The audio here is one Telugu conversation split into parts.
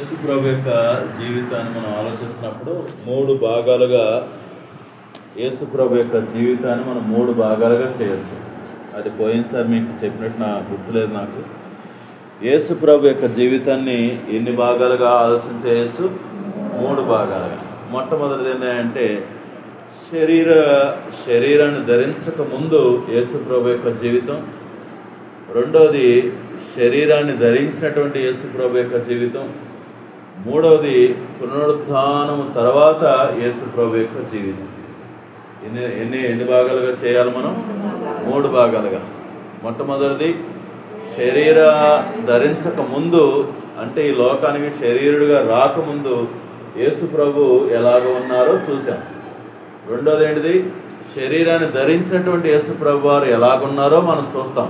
యేసు ప్రభు యొక్క జీవితాన్ని మనం ఆలోచిస్తున్నప్పుడు మూడు భాగాలుగా యేసు ప్రభు యొక్క జీవితాన్ని మనం మూడు భాగాలుగా చేయొచ్చు. అది పోయినసారి మీకు చెప్పినట్టు నాకు గుర్తులేదు. నాకు యేసు ప్రభు యొక్క జీవితాన్ని ఎన్ని భాగాలుగా ఆలోచన చేయొచ్చు? మూడు భాగాలుగా. మొట్టమొదటిది ఏంటంటే శరీరాన్ని ధరించక ముందు యేసు ప్రభు యొక్క జీవితం. రెండవది శరీరాన్ని ధరించినటువంటి యేసు ప్రభు యొక్క జీవితం. మూడవది పునరుద్ధానము తర్వాత యేసు ప్రభు యొక్క జీవితం. ఎన్ని భాగాలుగా చేయాలి మనం? మూడు భాగాలుగా. మొట్టమొదటిది శరీర ధరించక ముందు, అంటే ఈ లోకానికి శరీరుడిగా రాకముందు యేసు ప్రభు ఎలాగ ఉన్నారో చూసాం. రెండోది ఏంటిది? శరీరాన్ని ధరించినటువంటి యేసు ప్రభు వారు ఎలాగున్నారో మనం చూస్తాం.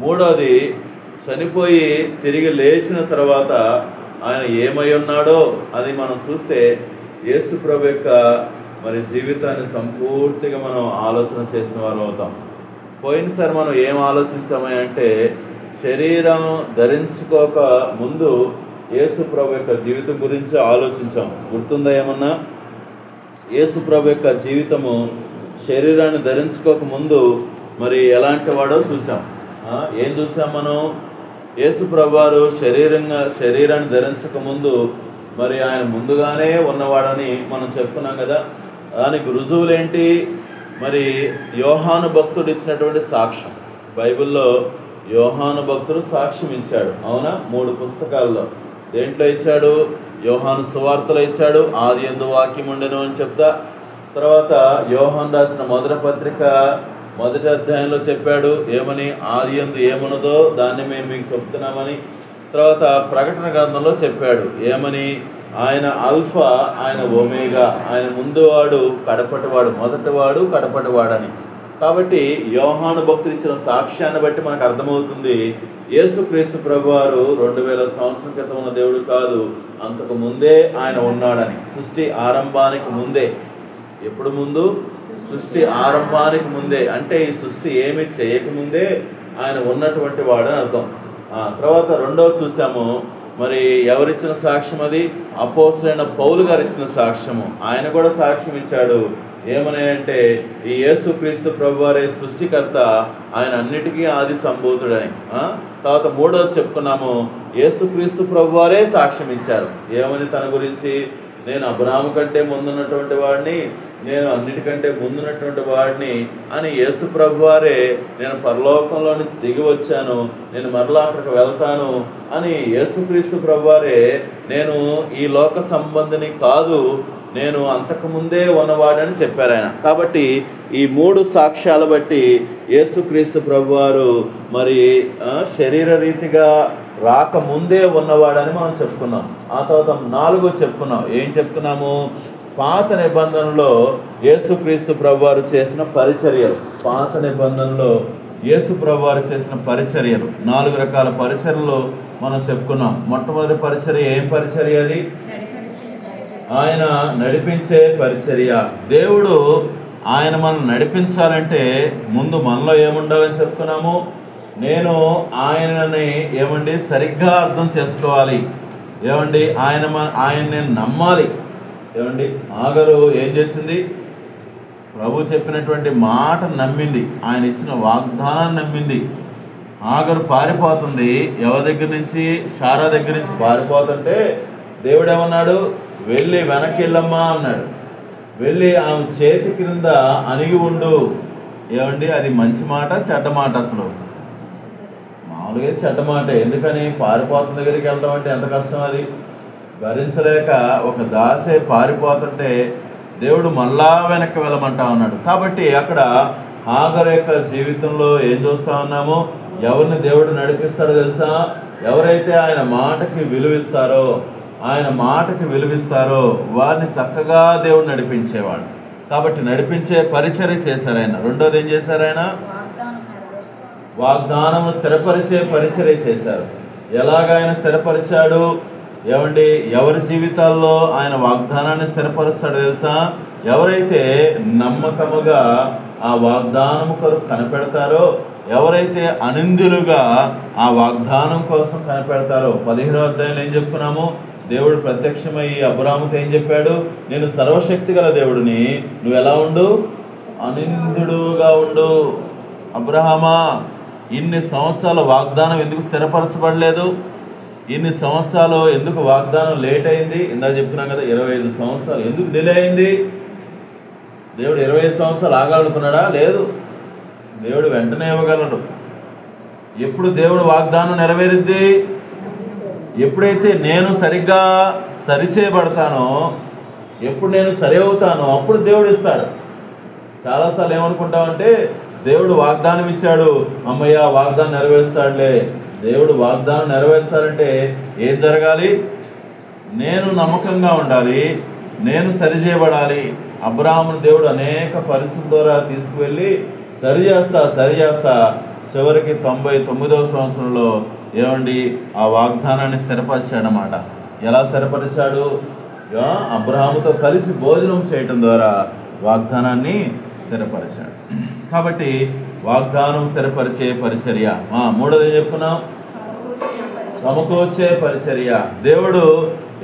మూడోది చనిపోయి తిరిగి లేచిన తర్వాత ఆయన ఏమై ఉన్నాడో అది మనం చూస్తే యేసు ప్రభు యొక్క మరి జీవితాన్ని సంపూర్తిగా మనం ఆలోచన చేసిన వారు అవుతాం. పోయినసారి మనం ఏం ఆలోచించామంటే శరీరం ధరించుకోక ముందు యేసు ప్రభు యొక్క జీవితం గురించి ఆలోచించాం. గుర్తుందా ఏమన్నా? యేసు ప్రభు యొక్క జీవితము శరీరాన్ని ధరించుకోక ముందు మరి ఎలాంటి వాడో చూసాం. ఏం చూసాం మనం? యేసు ప్రభు వారు శరీరాన్ని ధరించక ముందు మరి ఆయన ముందుగానే ఉన్నవాడని మనం చెప్పుకున్నాం కదా. దానికి రుజువులేంటి? మరి యోహాను భక్తుడు ఇచ్చినటువంటి సాక్ష్యం. బైబిల్లో యోహాను భక్తుడు సాక్ష్యం ఇచ్చాడు, అవునా? 3 పుస్తకాల్లో. దేంట్లో ఇచ్చాడు? యోహాను సువార్తలో ఇచ్చాడు. ఆది యందు వాక్యం ఉండెను అని చెప్తా. తర్వాత యోహాను రాసిన మొదటి పత్రిక 1వ అధ్యాయంలో చెప్పాడు ఏమని? ఆది యందు ఏమున్నదో దాన్ని మేము మీకు చెప్తున్నామని. తర్వాత ప్రకటన గ్రంథంలో చెప్పాడు ఏమని? ఆయన ఆల్ఫా, ఆయన ఒమేగా, ఆయన ముందువాడు కడపటివాడు, మొదటివాడు కడపటివాడని. కాబట్టి యోహాను భక్తులు ఇచ్చిన సాక్ష్యాన్ని బట్టి మనకు అర్థమవుతుంది యేసుక్రీస్తు ప్రభువారు 2000 సంవత్సరం క్రితం ఉన్న దేవుడు కాదు, అంతకు ముందే ఆయన ఉన్నాడని. సృష్టి ఆరంభానికి ముందే. ఎప్పుడు ముందు? సృష్టి ఆరంభానికి ముందే. అంటే ఈ సృష్టి ఏమి చేయకముందే ఆయన ఉన్నటువంటి వాడని అర్థం. తర్వాత రెండవది చూసాము, మరి ఎవరిచ్చిన సాక్ష్యం? అది అపోస్తలుడైన పౌలు గారు ఇచ్చిన సాక్ష్యము. ఆయన కూడా సాక్ష్యం ఇచ్చాడు ఏమని అంటే ఈ యేసుక్రీస్తు ప్రభువారే సృష్టికర్త, ఆయన అన్నిటికీ ఆది సంభూతుడని. తర్వాత మూడోది చెప్పుకున్నాము, యేసుక్రీస్తు ప్రభువారే సాక్ష్యం ఇచ్చారు ఏమని? తన గురించి నేను అబ్రాహాము కంటే ముందున్నటువంటి వాడిని, నేను అన్నిటికంటే ముందున్నటువంటి వాడిని అని యేసు ప్రభువారే, నేను పరలోకంలో నుంచి దిగి వచ్చాను, నేను మరలా అక్కడికి వెళ్తాను అని యేసుక్రీస్తు ప్రభువారే, నేను ఈ లోక సంబంధిని కాదు, నేను అంతకుముందే ఉన్నవాడని చెప్పారు ఆయన. కాబట్టి ఈ 3 సాక్ష్యాల బట్టి యేసుక్రీస్తు ప్రభువారు మరి శరీర రీతిగా రాకముందే ఉన్నవాడని మనం చెప్పుకున్నాం. ఆ తర్వాత 4 చెప్పుకున్నాం. ఏం చెప్పుకున్నాము? పాత నిబంధనలో యేసుక్రీస్తు ప్రభువారు చేసిన పరిచర్యలు. పాత నిబంధనలో యేసు ప్రభువారు చేసిన పరిచర్యలు 4 రకాల పరిచర్యలు మనం చెప్పుకున్నాం. మొట్టమొదటి పరిచర్య ఏం పరిచర్య? అది ఆయన నడిపించే పరిచర్య. దేవుడు ఆయన మనం నడిపించాలంటే ముందు మనలో ఏముండాలని చెప్పుకున్నాము? నేను ఆయనని ఏమండి సరిగ్గా అర్థం చేసుకోవాలి. ఏమండి ఆయన నేను నమ్మాలి. ఏమండి ఆగరు ఏం చేసింది? ప్రభు చెప్పినటువంటి మాట నమ్మింది, ఆయన ఇచ్చిన వాగ్దానాన్ని నమ్మింది. ఆగరు పారిపోతుంది. ఎవరి దగ్గర నుంచి? శారా దగ్గర నుంచి పారిపోతుంటే దేవుడు ఏమన్నాడు? వెళ్ళి వెనక్కి వెళ్ళమ్మా అన్నాడు. వెళ్ళి ఆమె చేతి క్రింద అణిగి ఉండు. ఏమండి అది మంచి మాట చెడ్డ మాట? అసలు మామూలుగా చెడ్డ మాట. ఎందుకని? పారిపోతున్న దగ్గరికి వెళ్ళడం అంటే ఎంత కష్టం. అది భరించలేక ఒక దాసే పారిపోతుంటే దేవుడు మళ్ళా వెనక్కి వెళ్ళమంటా ఉన్నాడు. కాబట్టి అక్కడ హాగరు యొక్క జీవితంలో ఏం చూస్తా ఉన్నాము? ఎవరిని దేవుడు నడిపిస్తాడో తెలుసా? ఎవరైతే ఆయన మాటకి విలువిస్తారో, ఆయన మాటకి విలువిస్తారో వారిని చక్కగా దేవుడు నడిపించేవాడు. కాబట్టి నడిపించే పరిచర్య చేశారు ఆయన. రెండోది ఏం చేశారు? ఆయన వాగ్దానము స్థిరపరిచే పరిచర్య చేశారు. ఎలాగ ఆయన స్థిరపరిచాడు? ఏమండి ఎవరి జీవితాల్లో ఆయన వాగ్దానాన్ని స్థిరపరుస్తాడో తెలుసా? ఎవరైతే నమ్మకముగా ఆ వాగ్దానము కొరకు కనిపెడతారో, ఎవరైతే అనిందులుగా ఆ వాగ్దానం కోసం కనిపెడతారో. 17వ అధ్యాయంలో ఏం చెప్పుకున్నాము? దేవుడు ప్రత్యక్షమై అబ్రాహాముతో ఏం చెప్పాడు? నేను సర్వశక్తి గల దేవుడిని, నువ్వు ఎలా ఉండు? అనింద్యుడుగా ఉండు. అబ్రహామా, ఇన్ని సంవత్సరాల వాగ్దానం ఎందుకు స్థిరపరచబడలేదు? ఇన్ని సంవత్సరాలు ఎందుకు వాగ్దానం లేట్ అయింది? ఇందాక చెప్పుకున్నాం కదా, 25 సంవత్సరాలు ఎందుకు డిలే అయింది? దేవుడు 25 సంవత్సరాలు ఆగాలనుకున్నాడా? లేదు. దేవుడు వెంటనే ఇవ్వగలడు. ఎప్పుడు దేవుడు వాగ్దానం నెరవేరుద్ది? ఎప్పుడైతే నేను సరిగ్గా సరిచేయబడతానో, ఎప్పుడు నేను సరి అవుతానో అప్పుడు దేవుడు ఇస్తాడు. చాలాసార్లు ఏమనుకుంటామంటే, దేవుడు వాగ్దానం ఇచ్చాడు, అమ్మయ్య వాగ్దానం నెరవేరుస్తాడులే. దేవుడు వాగ్దానం నెరవేర్చాలంటే ఏం జరగాలి? నేను నమ్మకంగా ఉండాలి, నేను సరిచేయబడాలి. అబ్రాహామును దేవుడు అనేక పరిస్థితుల ద్వారా తీసుకువెళ్ళి సరి చేస్తా చివరికి 99వ సంవత్సరంలో ఏమండి ఆ వాగ్దానాన్ని స్థిరపరిచాడనమాట. ఎలా స్థిరపరిచాడు? అబ్రహాముతో కలిసి భోజనం చేయటం ద్వారా వాగ్దానాన్ని స్థిరపరిచాడు. కాబట్టి వాగ్దానం స్థిరపరిచే పరిచర్య. మూడోది చెప్పుకున్నాం, సమకూర్చే పరిచర్య. దేవుడు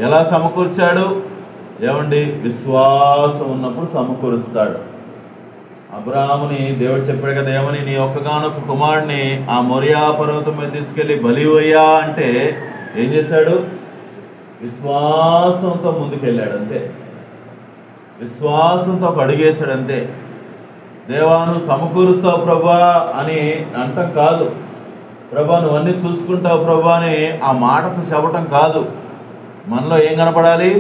ఎలా సమకూర్చాడు? ఏమండి, విశ్వాసం ఉన్నప్పుడు సమకూరుస్తాడు. అబ్రాహాముని దేవుడు చెప్పాడు కదా, ఏమని? నీ ఒక్కగానొక్క కుమారుడిని ఆ మొరియా పర్వతం మీద తీసుకెళ్ళి బలివయ్యా అంటే ఏం చేశాడు? విశ్వాసంతో ముందుకెళ్ళాడు అంతే. విశ్వాసంతో ఒక అడుగేశాడు అంతే. దేవా నువ్వు సమకూరుస్తావు ప్రభా అని అంటాం కాదు. ప్రభా నువ్వు అన్నీ చూసుకుంటావు ప్రభా అని ఆ మాటతో చెప్పటం కాదు. మనలో ఏం కనపడాలి?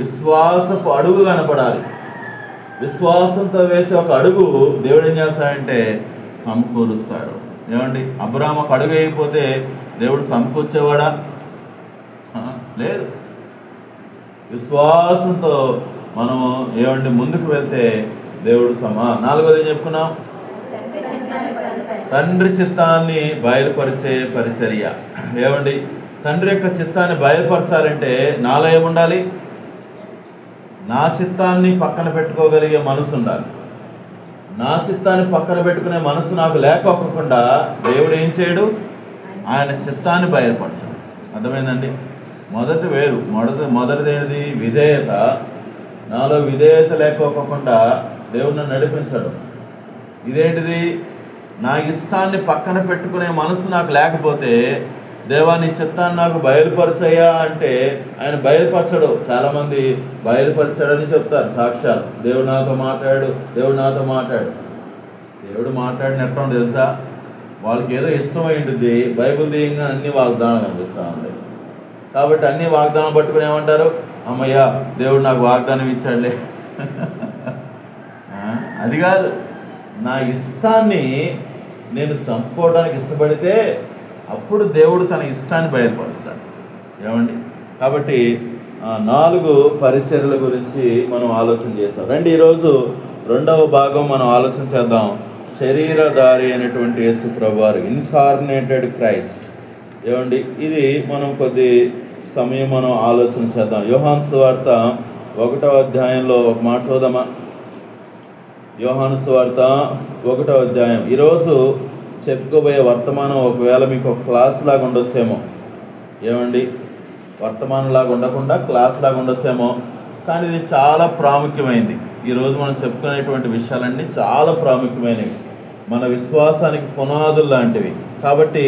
విశ్వాసపు అడుగు కనపడాలి. విశ్వాసంతో వేసే ఒక అడుగు దేవుడు ఏం చేస్తాడంటే సమకూరుస్తాడు. ఏమండి, అబ్రాహాము ఒక అడుగు అయిపోతే దేవుడు సమకూర్చేవాడా? లేదు. విశ్వాసంతో మనం ఏమండి ముందుకు వెళ్తే దేవుడు నాలుగోది ఏం చెప్పుకున్నాం? తండ్రి చిత్తాన్ని బయలుపరిచే పరిచర్య. ఏమండి, తండ్రి యొక్క చిత్తాన్ని బయలుపరచాలంటే నాలో ఏముండాలి? నా చిత్తాన్ని పక్కన పెట్టుకోగలిగే మనసు ఉండాలి. నా చిత్తాన్ని పక్కన పెట్టుకునే మనసు నాకు లేకపోకుండా దేవుడు ఏం చేయడు? ఆయన చిత్తాన్ని బయలుపరచాడు. అర్థమైందండి? మొదటి వేరు. మొదటిది ఏంటిది? విధేయత. నాలో విధేయత లేకపోకుండా దేవుడు నన్ను నడిపించాడు. ఇదేంటిది? నా ఇష్టాన్ని పక్కన పెట్టుకునే మనసు నాకు లేకపోతే దేవా నీ చిత్తాన్ని నాకు బయలుపరచయ్యా అంటే ఆయన బయలుపరచడు. చాలామంది బయలుపరచాడని చెప్తారు సాక్ష్యాలు. దేవుడు నాతో మాట్లాడు, దేవుడు నాతో మాట్లాడు. దేవుడు మాట్లాడినట్టు తెలుసా? వాళ్ళకి ఏదో ఇష్టమైంటుంది. బైబిల్ తీయంగా అన్ని వాగ్దానాలు కనిపిస్తూ ఉంటాయి. కాబట్టి అన్ని వాగ్దానం పట్టుకుని ఏమంటారు? అమ్మయ్యా దేవుడు నాకు వాగ్దానం ఇచ్చాడులే. అది కాదు. నా ఇష్టాన్ని నేను చంపుకోవడానికి ఇష్టపడితే అప్పుడు దేవుడు తన ఇష్టాన్ని బయలుపరుస్తాడు. ఏమండి, కాబట్టి 4 పరిచర్యల గురించి మనం ఆలోచన చేస్తాం. రండి ఈరోజు రెండవ భాగం మనం ఆలోచన చేద్దాం. శరీరధారి అయినటువంటి యేసు ప్రభువారు, ఇన్కార్నేటెడ్ క్రైస్ట్. ఏమండి, ఇది మనం కొద్ది సమయం మనం ఆలోచన చేద్దాం. యోహాను సువార్త 1వ అధ్యాయంలో ఒక మాట చూద్దామా? యోహాను సువార్త 1వ అధ్యాయం. ఈరోజు చెప్పుకోబోయే వర్తమానం ఒకవేళ మీకు ఒక క్లాస్ లాగా ఉండొచ్చేమో. ఏమండి, వర్తమానం లాగా ఉండకుండా క్లాస్ లాగా ఉండొచ్చేమో, కానీ ఇది చాలా ప్రాముఖ్యమైనది. ఈరోజు మనం చెప్పుకునేటువంటి విషయాలన్నీ చాలా ప్రాముఖ్యమైనవి, మన విశ్వాసానికి పునాదులు లాంటివి. కాబట్టి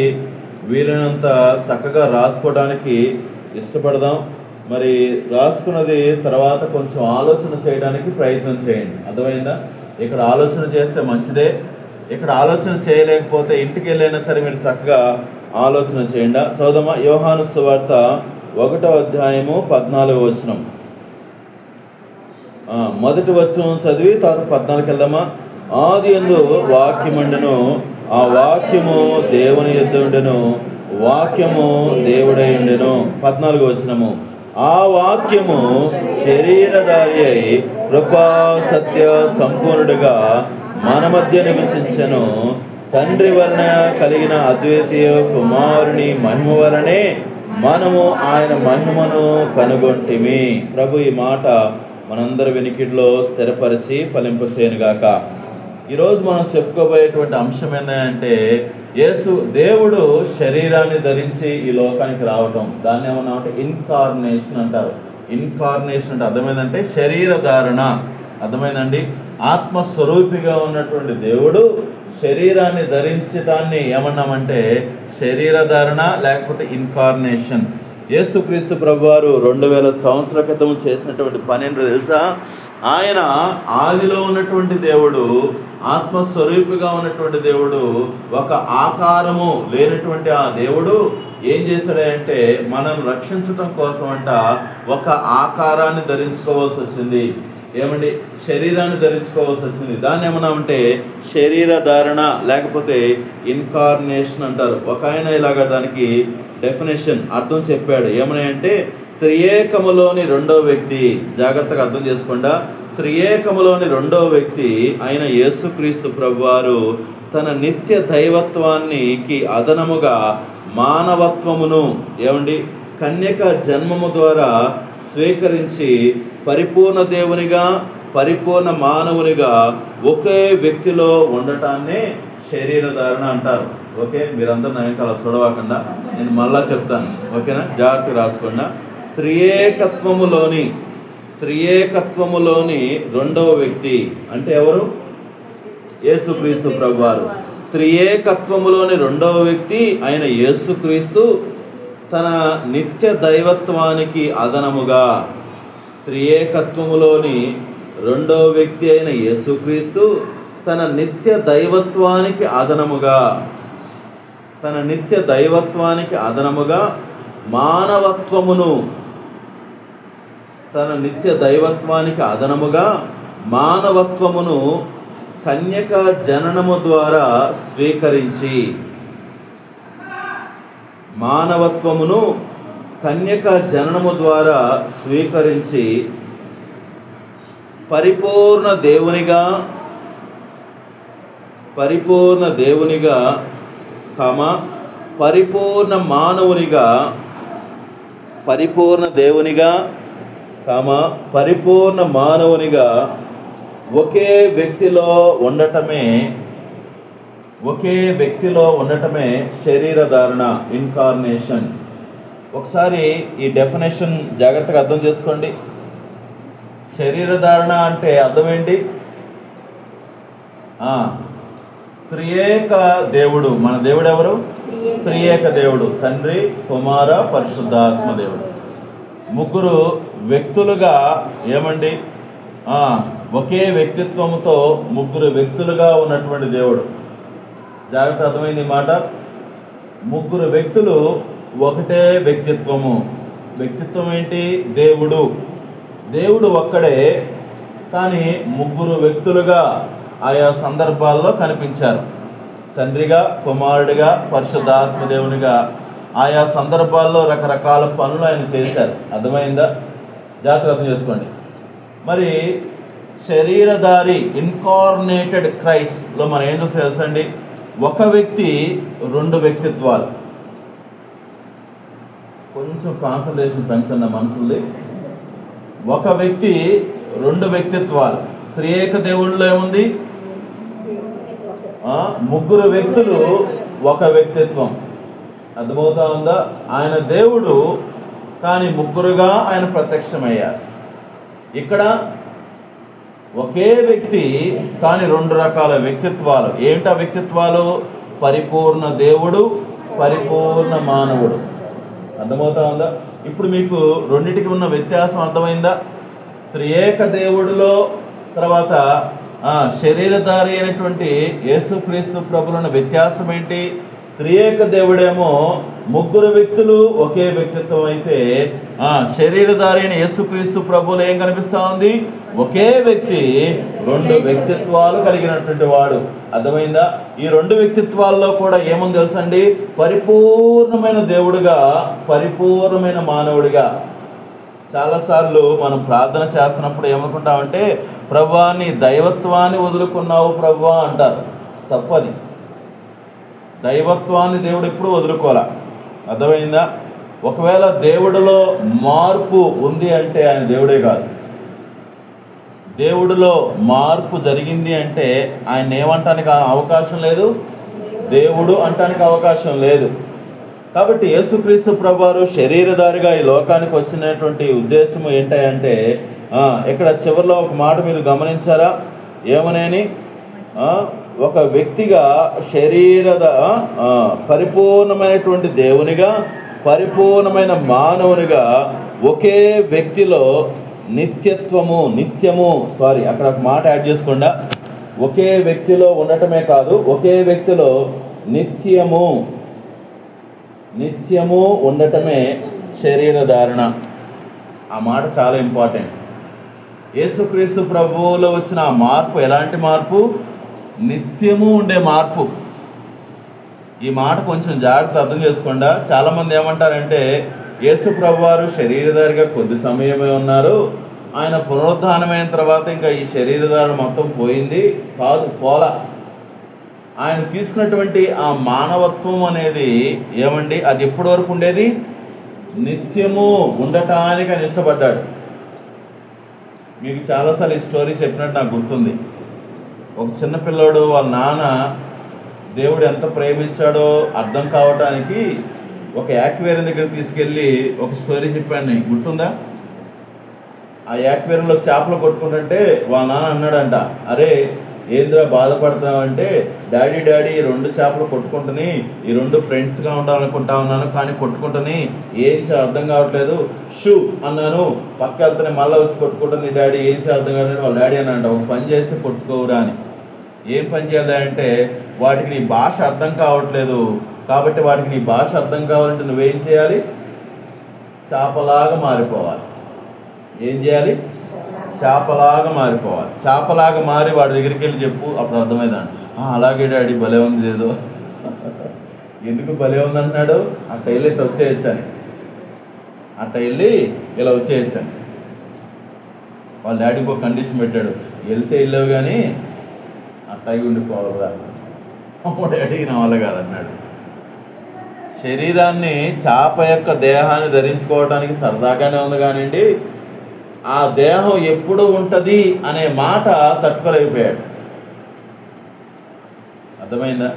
వీలైనంత చక్కగా రాసుకోవడానికి ఇష్టపడదాం. మరి రాసుకున్నది తర్వాత కొంచెం ఆలోచన చేయడానికి ప్రయత్నం చేయండి. అర్థమైందా? ఇక్కడ ఆలోచన చేస్తే మంచిదే. ఇక్కడ ఆలోచన చేయలేకపోతే ఇంటికి వెళ్ళైనా సరే మీరు చక్కగా ఆలోచన చేయండి. చదువుదామా? యోహాను సువార్త 1వ అధ్యాయము 14వ వచనం. మొదటి వచనం చదివి తర్వాత 14కి వెళ్దామా? ఆదియందు వాక్యముండెను, ఆ వాక్యము దేవుని యొద్ద ఉండెను, వాక్యము దేవుడై ఉండెను. 14వ వచనము. ఆ వాక్యము శరీరధారి అయి కృపా సత్య సంపూర్ణుడిగా మన మధ్య నివసించెను. తండ్రి వలన కలిగిన అద్వితీయ కుమారుని మహిమ వలనే మనము ఆయన మహిమను కనుగొంటిమి. ప్రభు ఈ మాట మనందరి వెనికిడిలో స్థిరపరిచి ఫలింపచేయునుగాక. ఈరోజు మనం చెప్పుకోబోయేటువంటి అంశం ఏంటంటే దేవుడు శరీరాన్ని ధరించి ఈ లోకానికి రావటం, దాన్ని ఏమన్నా అంటే ఇన్కార్నేషన్ అంటారు. ఇన్కార్నేషన్ అంటే అర్థమైందంటే శరీర ధారణ, అర్థమైందండి. ఆత్మస్వరూపిగా ఉన్నటువంటి దేవుడు శరీరాన్ని ధరించటాన్ని ఏమన్నామంటే శరీర ధారణ లేకపోతే ఇన్కార్నేషన్. యేసుక్రీస్తు ప్రభువారు 2000 సంవత్సరాల క్రితం చేసినటువంటి పని ఏంటో తెలుసా? ఆయన ఆదిలో ఉన్నటువంటి దేవుడు, ఆత్మస్వరూపిగా ఉన్నటువంటి దేవుడు, ఒక ఆకారము లేనటువంటి ఆ దేవుడు ఏం చేశాడంటే మనం రక్షించటం కోసం అంట ఒక ఆకారాన్ని ధరించుకోవాల్సి వచ్చింది. ఏమండి? శరీరాన్ని ధరించుకోవాల్సి వచ్చింది. దాన్ని ఏమన్నామంటే శరీర ధారణ లేకపోతే ఇన్కార్నేషన్ అంటారు. ఒక ఆయన ఇలాగ దానికి డెఫినేషన్ అర్థం చెప్పాడు. ఏమని అంటే త్రియేకములోని రెండో వ్యక్తి, జాగ్రత్తగా అర్థం చేసుకోండి, త్రియేకములోని రెండో వ్యక్తి అయిన యేసుక్రీస్తు ప్రభువారు తన నిత్య దైవత్వానికి అదనముగా మానవత్వమును ఏమండి కన్యక జన్మము ద్వారా స్వీకరించి పరిపూర్ణ దేవునిగా పరిపూర్ణ మానవునిగా ఒకే వ్యక్తిలో ఉండటాన్నే శరీర ధారణ అంటారు. ఓకే, మీరందరూ నా అలా చూడవకుండా నేను మళ్ళా చెప్తాను. ఓకేనా? జాగ్రత్తగా రాసుకోండి. త్రియేకత్వములోని రెండవ వ్యక్తి అంటే ఎవరు? యేసుక్రీస్తు ప్రభువారు. త్రియేకత్వములోని రెండవ వ్యక్తి అయిన యేసుక్రీస్తు తన నిత్య దైవత్వానికి అదనముగా, త్రియేకత్వములోని రెండవ వ్యక్తి అయిన యేసుక్రీస్తు తన నిత్య దైవత్వానికి అదనముగా, తన నిత్య దైవత్వానికి అదనముగా మానవత్వమును, తన నిత్య దైవత్వానికి అదనముగా మానవత్వమును కన్యక జననము ద్వారా స్వీకరించి, మానవత్వమును కన్యక జననము ద్వారా స్వీకరించి పరిపూర్ణ దేవునిగా పరిపూర్ణ మానవునిగా, పరిపూర్ణ దేవునిగా పరిపూర్ణ మానవునిగా ఒకే వ్యక్తిలో ఉండటమే శరీర ధారణ, ఇన్కార్నేషన్. ఒకసారి ఈ డెఫినేషన్ జాగ్రత్తగా అర్థం చేసుకోండి. శరీర ధారణ అంటే అర్థం ఏంటి? త్రియేక దేవుడు. మన దేవుడు ఎవరు? త్రియేక దేవుడు, తండ్రి, కుమార, పరిశుద్ధాత్మ దేవుడు. ముగ్గురు వ్యక్తులుగా ఏమండి ఒకే వ్యక్తిత్వంతో ముగ్గురు వ్యక్తులుగా ఉన్నటువంటి దేవుడు. జాగ్రత్త, అర్థమైంది మాట? ముగ్గురు వ్యక్తులు ఒకటే వ్యక్తిత్వము. వ్యక్తిత్వం ఏంటి? దేవుడు ఒక్కడే, కానీ ముగ్గురు వ్యక్తులుగా ఆయా సందర్భాల్లో కనిపించారు. తండ్రిగా, కుమారుడిగా, పరిశుద్ధాత్మ దేవునిగా ఆయా సందర్భాల్లో రకరకాల పనులు ఆయన చేశారు. అర్థమైందా? జాగ్రత్తగా అర్థం చేసుకోండి. మరి శరీరధారి ఇన్కార్నేటెడ్ క్రైస్ట్లో మనం ఏం చూస్తే తెలుసండి, ఒక వ్యక్తి రెండు వ్యక్తిత్వాలు. కొంచెం కాన్సన్ట్రేషన్ పెంచండి మనసుంది. ఒక వ్యక్తి రెండు వ్యక్తిత్వాలు. త్రియేక దేవుళ్ళలో ఏముంది? ముగ్గురు వ్యక్తులు ఒక వ్యక్తిత్వం. అర్థమవుతా ఉందా? ఆయన దేవుడు, కానీ ముగ్గురుగా ఆయన ప్రత్యక్షమయ్యారు. ఇక్కడ ఒకే వ్యక్తి కానీ రెండు రకాల వ్యక్తిత్వాలు. ఏమిటా వ్యక్తిత్వాలు? పరిపూర్ణ దేవుడు, పరిపూర్ణ మానవుడు. అర్థమవుతా ఉందా? ఇప్పుడు మీకు రెండింటికి ఉన్న వ్యత్యాసం అర్థమైందా? త్రియేక దేవుడిలో తర్వాత శరీరధారి అయినటువంటి యేసుక్రీస్తు ప్రభువుల వ్యత్యాసం ఏంటి? త్రియేక దేవుడేమో ముగ్గురు వ్యక్తులు ఒకే వ్యక్తిత్వం అయితే శరీరధారి అయిన యేసుక్రీస్తు ప్రభువులు ఏం కనిపిస్తా ఉంది? ఒకే వ్యక్తి రెండు వ్యక్తిత్వాలు కలిగినటువంటి వాడు. అర్థమైందా? ఈ రెండు వ్యక్తిత్వాల్లో కూడా ఏముంది తెలుసండి? పరిపూర్ణమైన దేవుడుగా, పరిపూర్ణమైన మానవుడిగా. చాలాసార్లు మనం ప్రార్థన చేస్తున్నప్పుడు ఏమనుకుంటామంటే, ప్రభువా నీ దైవత్వాన్ని వదులుకున్నావు ప్రభువా అంటారు. తప్పది. దైవత్వాన్ని దేవుడు ఎప్పుడు వదులుకోలే. అర్థమైందా? ఒకవేళ దేవుడిలో మార్పు ఉంది అంటే ఆయన దేవుడే కాదు. దేవుడిలో మార్పు జరిగింది అంటే ఆయన ఏమంటానికి అవకాశం లేదు, దేవుడు అంటానికి అవకాశం లేదు. కాబట్టి యేసుక్రీస్తు ప్రభువారు శరీరధారిగా ఈ లోకానికి వచ్చినటువంటి ఉద్దేశం ఏంటంటే, ఇక్కడ చివరిలో ఒక మాట మీరు గమనించారా? ఏమనేని ఒక వ్యక్తిగా పరిపూర్ణమైనటువంటి దేవునిగా, పరిపూర్ణమైన మానవునిగా ఒకే వ్యక్తిలో అక్కడ ఒక మాట యాడ్ చేసుకుండా, ఒకే వ్యక్తిలో ఉండటమే కాదు, ఒకే వ్యక్తిలో నిత్యము ఉండటమే శరీరధారణ. ఆ మాట చాలా ఇంపార్టెంట్. యేసుక్రీస్తు ప్రభువులో వచ్చిన ఆ మార్పు ఎలాంటి మార్పు? నిత్యము ఉండే మార్పు. ఈ మాట కొంచెం జాగ్రత్త అర్థం చేసుకోండి. చాలామంది ఏమంటారంటే, యేసు ప్రభువారు శరీరధారిగా కొద్ది సమయమే ఉన్నారు, ఆయన పునరుద్ధానమైన తర్వాత ఇంకా ఈ శరీరధారణ మొత్తం పోయింది. కాదు, పోలా. ఆయన తీసుకున్నటువంటి ఆ మానవత్వం అనేది ఏమండి, అది ఎప్పటి వరకు ఉండేది? నిత్యము ఉండటానికి ఆయన ఇష్టపడ్డాడు. మీకు చాలాసార్లు ఈ స్టోరీ చెప్పినట్టు నాకు గుర్తుంది. ఒక చిన్న పిల్లోడు వాళ్ళ నాన్న దేవుడు ఎంత ప్రేమించాడో అర్థం కావటానికి ఒక యాక్వేరియం దగ్గర తీసుకెళ్ళి ఒక స్టోరీ చెప్పాను. నీకు గుర్తుందా? ఆ యాక్వేరియంలో చేపలు కొట్టుకుంటుంటే వాళ్ళ నాన్న అన్నాడంట, అరే ఏంద్రా బాధపడుతున్నావంటే, డాడీ ఈ 2 చేపలు కొట్టుకుంటుని ఈ 2 ఫ్రెండ్స్గా ఉండాలనుకుంటా ఉన్నాను, కానీ కొట్టుకుంటుని ఏం అర్థం కావట్లేదు. షూ అన్నాను, పక్క వెళ్తానే మళ్ళీ వచ్చి కొట్టుకుంటుంది డాడీ, ఏం అర్థం కావట్లేదు. వాళ్ళ డాడీ అనంట, ఒక పని చేస్తే కొట్టుకోవురా అని. ఏం పని చేయాలంటే, వాటికి నీ భాష అర్థం కావట్లేదు కాబట్టి వాటికి నీ భాష అర్థం కావాలంటే నువ్వేం చేయాలి? చేపలాగా మారిపోవాలి. ఏం చేయాలి? చేపలాగా మారిపోవాలి. చేపలాగా మారి వాడి దగ్గరికి వెళ్ళి చెప్పు, అప్పుడు అర్థమైందండి. అలాగే డాడీ, భలే ఉంది ఏదో. ఎందుకు భలే ఉంది అంటున్నాడు? అట్ట వెళ్ళి ఇట్లా వచ్చేయచ్చని, అట్ట వెళ్ళి ఇలా వచ్చేయచ్చని. వాళ్ళ డాడీకి ఒక కండిషన్ పెట్టాడు, వెళ్తే వెళ్ళావు కానీ అట్టగి ఉండిపోవాలిరా. అమ్మ డాడీ నా వల్ల కాదన్నాడు. శరీరాన్ని, చేప యొక్క దేహాన్ని ధరించుకోవడానికి సరదాగానే ఉంది కానివ్వండి, ఆ దేహం ఎప్పుడు ఉంటుంది అనే మాట తట్టుకోలేకపోయాడు. అర్థమైందా?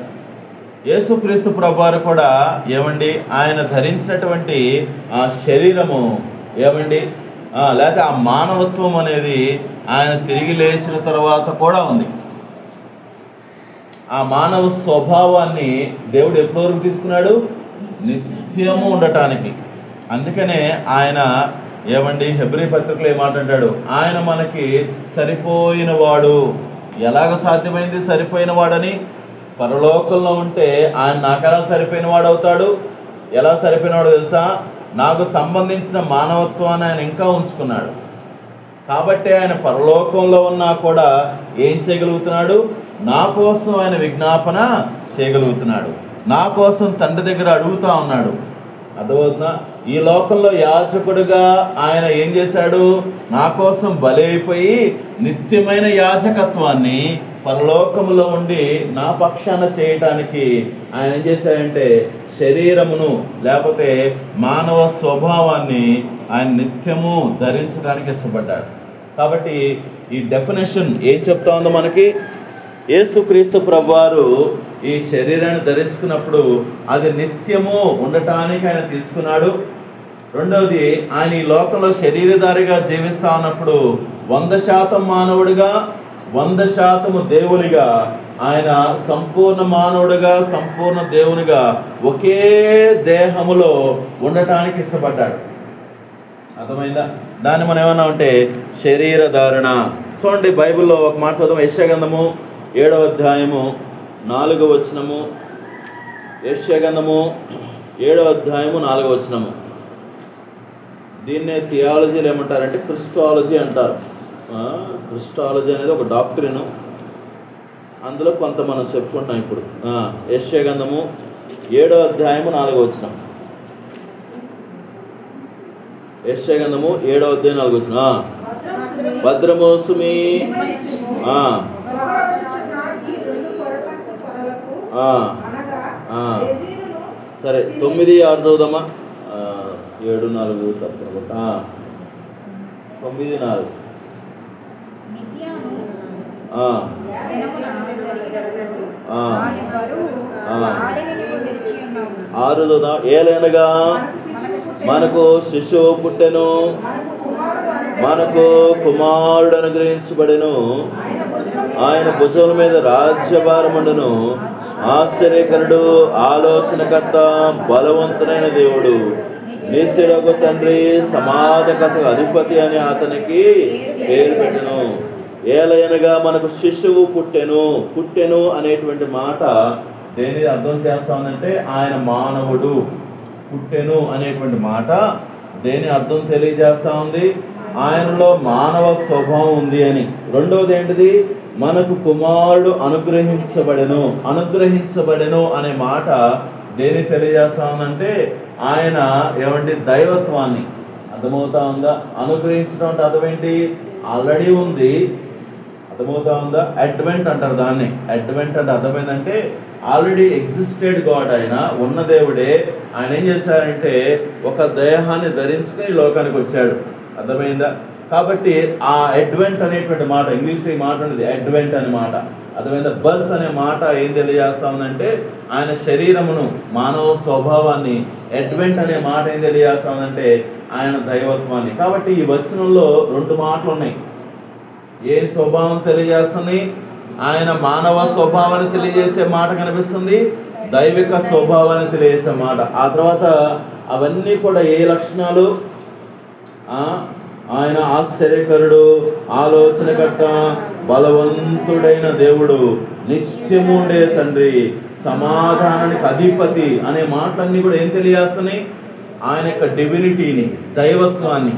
యేసుక్రీస్తు ప్రభువారు కూడా ఏమండి, ఆయన ధరించినటువంటి ఆ శరీరము ఏమండి, లేకపోతే ఆ మానవత్వం అనేది ఆయన తిరిగి లేచిన తర్వాత కూడా ఉంది. ఆ మానవ స్వభావాన్ని దేవుడు ఎప్పటి వరకు తీసుకున్నాడు? నిత్యము ఉండటానికి. అందుకనే ఆయన ఏమండి, హెబ్రీ పత్రికలో ఏమాటంటాడు? ఆయన మనకి సరిపోయిన వాడు. ఎలాగ సాధ్యమైంది సరిపోయిన వాడని? పరలోకంలో ఉంటే ఆయన నాకెలా సరిపోయిన వాడు అవుతాడు? ఎలా సరిపోయినవాడు తెలుసా? నాకు సంబంధించిన మానవత్వాన్ని ఆయన ఇంకా ఉంచుకున్నాడు. కాబట్టి ఆయన పరలోకంలో ఉన్నా కూడా ఏం చేయగలుగుతున్నాడు? నా కోసం ఆయన విజ్ఞాపన చేయగలుగుతున్నాడు. నా కోసం తండ్రి దగ్గర అడుగుతా ఉన్నాడు. అర్థమవుతుందా? ఈ లోకంలో యాజకుడుగా ఆయన ఏం చేశాడు? నా కోసం బలైపోయి నిత్యమైన యాజకత్వాన్ని పరలోకములో ఉండి నా పక్షాన చేయటానికి ఆయన ఏం చేశాడంటే, శరీరమును లేకపోతే మానవ స్వభావాన్ని ఆయన నిత్యము ధరించడానికి ఇష్టపడ్డాడు. కాబట్టి ఈ డెఫినేషన్ ఏం చెప్తా ఉందో మనకి? యేసుక్రీస్తు ప్రభువారు ఈ శరీరాన్ని ధరించుకున్నప్పుడు అది నిత్యము ఉండటానికి ఆయన తీసుకున్నాడు. రెండవది, ఆయన ఈ లోకంలో శరీరధారిగా జీవిస్తా ఉన్నప్పుడు 100% మానవుడిగా 100% దేవునిగా ఆయన సంపూర్ణ మానవుడిగా సంపూర్ణ దేవునిగా ఒకే దేహములో ఉండటానికి ఇష్టపడ్డాడు. అర్థమైందా? దాన్ని మనం ఏమన్నా అంటే శరీరధారణ. చూడండి, బైబిల్లో ఒక మాట చదువు. యెషయా గ్రంథము 7వ అధ్యాయము 4వ వచనము. యెషయా గ్రంథము 7వ అధ్యాయము 4వ వచనము. దీన్నే థియాలజీలు ఏమంటారంటే క్రిస్టాలజీ అంటారు. క్రిస్టాలజీ అనేది ఒక డాక్టరీను. అందులో కొంత మనం చెప్పుకుంటాం ఇప్పుడు. యెషయా గ్రంథము 7వ అధ్యాయము 4వ వచనం. యెషయా గ్రంథము 7వ అధ్యాయం 4వ వచనం. భద్రము సుమి. సరే, 9, 6 చదువుదామా? 7, 4 తప్పకుండా 9, 4. ఏలైనగా మనకు శిశువు పుట్టెను, మనకు కుమారుడు అనుగ్రహించబడెను, ఆయన భుజముల మీద రాజ్యభారముండును. ఆశ్చర్యకరుడు, ఆలోచనకర్త, బలవంతుడైన దేవుడు, నిత్యుడగు తండ్రి, సమాధానకర్తకు అధిపతి అని అతనికి పేరు పెట్టెను. ఏలైనగా మనకు శిశువు పుట్టెను అనేటువంటి మాట దేని అర్థం చేస్తా ఉందంటే ఆయన మానవుడు. పుట్టెను అనేటువంటి మాట దేని అర్థం తెలియజేస్తా ఉంది? ఆయనలో మానవ స్వభావం ఉంది అని. రెండవది ఏంటిది? మనకు కుమారుడు అనుగ్రహించబడెను అనే మాట దేని తెలియజేస్తా ఉందంటే ఆయన దైవత్వాన్ని. అర్థమవుతా ఉందా? అనుగ్రహించడం అంటే అర్థం ఏంటి? ఆల్రెడీ ఉంది. అర్థమవుతా ఉందా? అడ్వెంట్ అంటారు దాన్ని. అడ్వెంట్ అంటే అర్థమైందంటే ఆల్రెడీ ఎగ్జిస్టెడ్ గాడ్, ఆయన ఉన్న దేవుడే. ఆయన ఏం చేశారంటే ఒక దేహాన్ని ధరించుకుని లోకానికి వచ్చాడు. అర్థమైందా? కాబట్టి ఆ అడ్వెంట్ అనేటువంటి మాట, ఇంగ్లీష్లో ఈ మాట ఉన్నది అడ్వెంట్ అనే మాట. అర్థమైందా? బర్త్ అనే మాట ఏం తెలియజేస్తా ఉందంటే ఆయన శరీరమును, మానవ స్వభావాన్ని. అడ్వెంట్ అనే మాట ఏం తెలియజేస్తా ఉందంటే ఆయన దైవత్వాన్ని. కాబట్టి ఈ వచనంలో రెండు మాటలు ఉన్నాయి. ఏ స్వభావం తెలియజేస్తుంది? ఆయన మానవ స్వభావాన్ని తెలియజేసే మాట కనిపిస్తుంది, దైవిక స్వభావాన్ని తెలియజేసే మాట. ఆ తర్వాత అవన్నీ కూడా ఏ లక్షణాలు? ఆయన ఆశ్చర్యకరుడు, ఆలోచనకర్త, బలవంతుడైన దేవుడు, నిత్యముండే తండ్రి, సమాధానానికి అధిపతి అనే మాటలన్నీ కూడా ఏం తెలియజేస్తున్నాయి? ఆయన యొక్క డివినిటీని, దైవత్వాన్ని.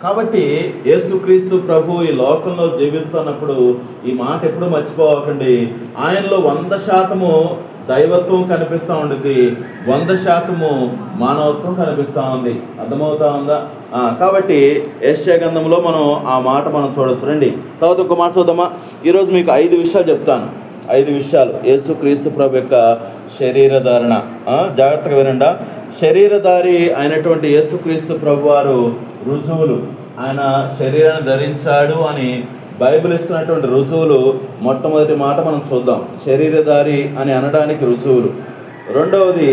కాబట్టి యేసుక్రీస్తు ప్రభు ఈ లోకంలో జీవిస్తున్నప్పుడు ఈ మాట ఎప్పుడు మర్చిపోకండి. ఆయనలో 100% దైవత్వం కనిపిస్తూ ఉంటుంది, 100% మానవత్వం కనిపిస్తూ ఉంది. అర్థమవుతా ఉందా? కాబట్టి యెషయా గ్రంథంలో మనం ఆ మాట చూడొచ్చు. రండి తర్వాత ఒక మాట చూద్దామా. ఈరోజు మీకు 5 విషయాలు చెప్తాను. 5 విషయాలు యేసుక్రీస్తు ప్రభు యొక్క శరీరధారణ. జాగ్రత్తగా వినండి. శరీరధారి అయినటువంటి యేసుక్రీస్తు ప్రభు వారు రుజువులు, ఆయన శరీరాన్ని ధరించాడు అని బైబిల్ ఇస్తున్నటువంటి రుజువులు. మొట్టమొదటి మాట మనం చూద్దాం, శరీరధారి అని అనడానికి రుజువులు. రెండవది,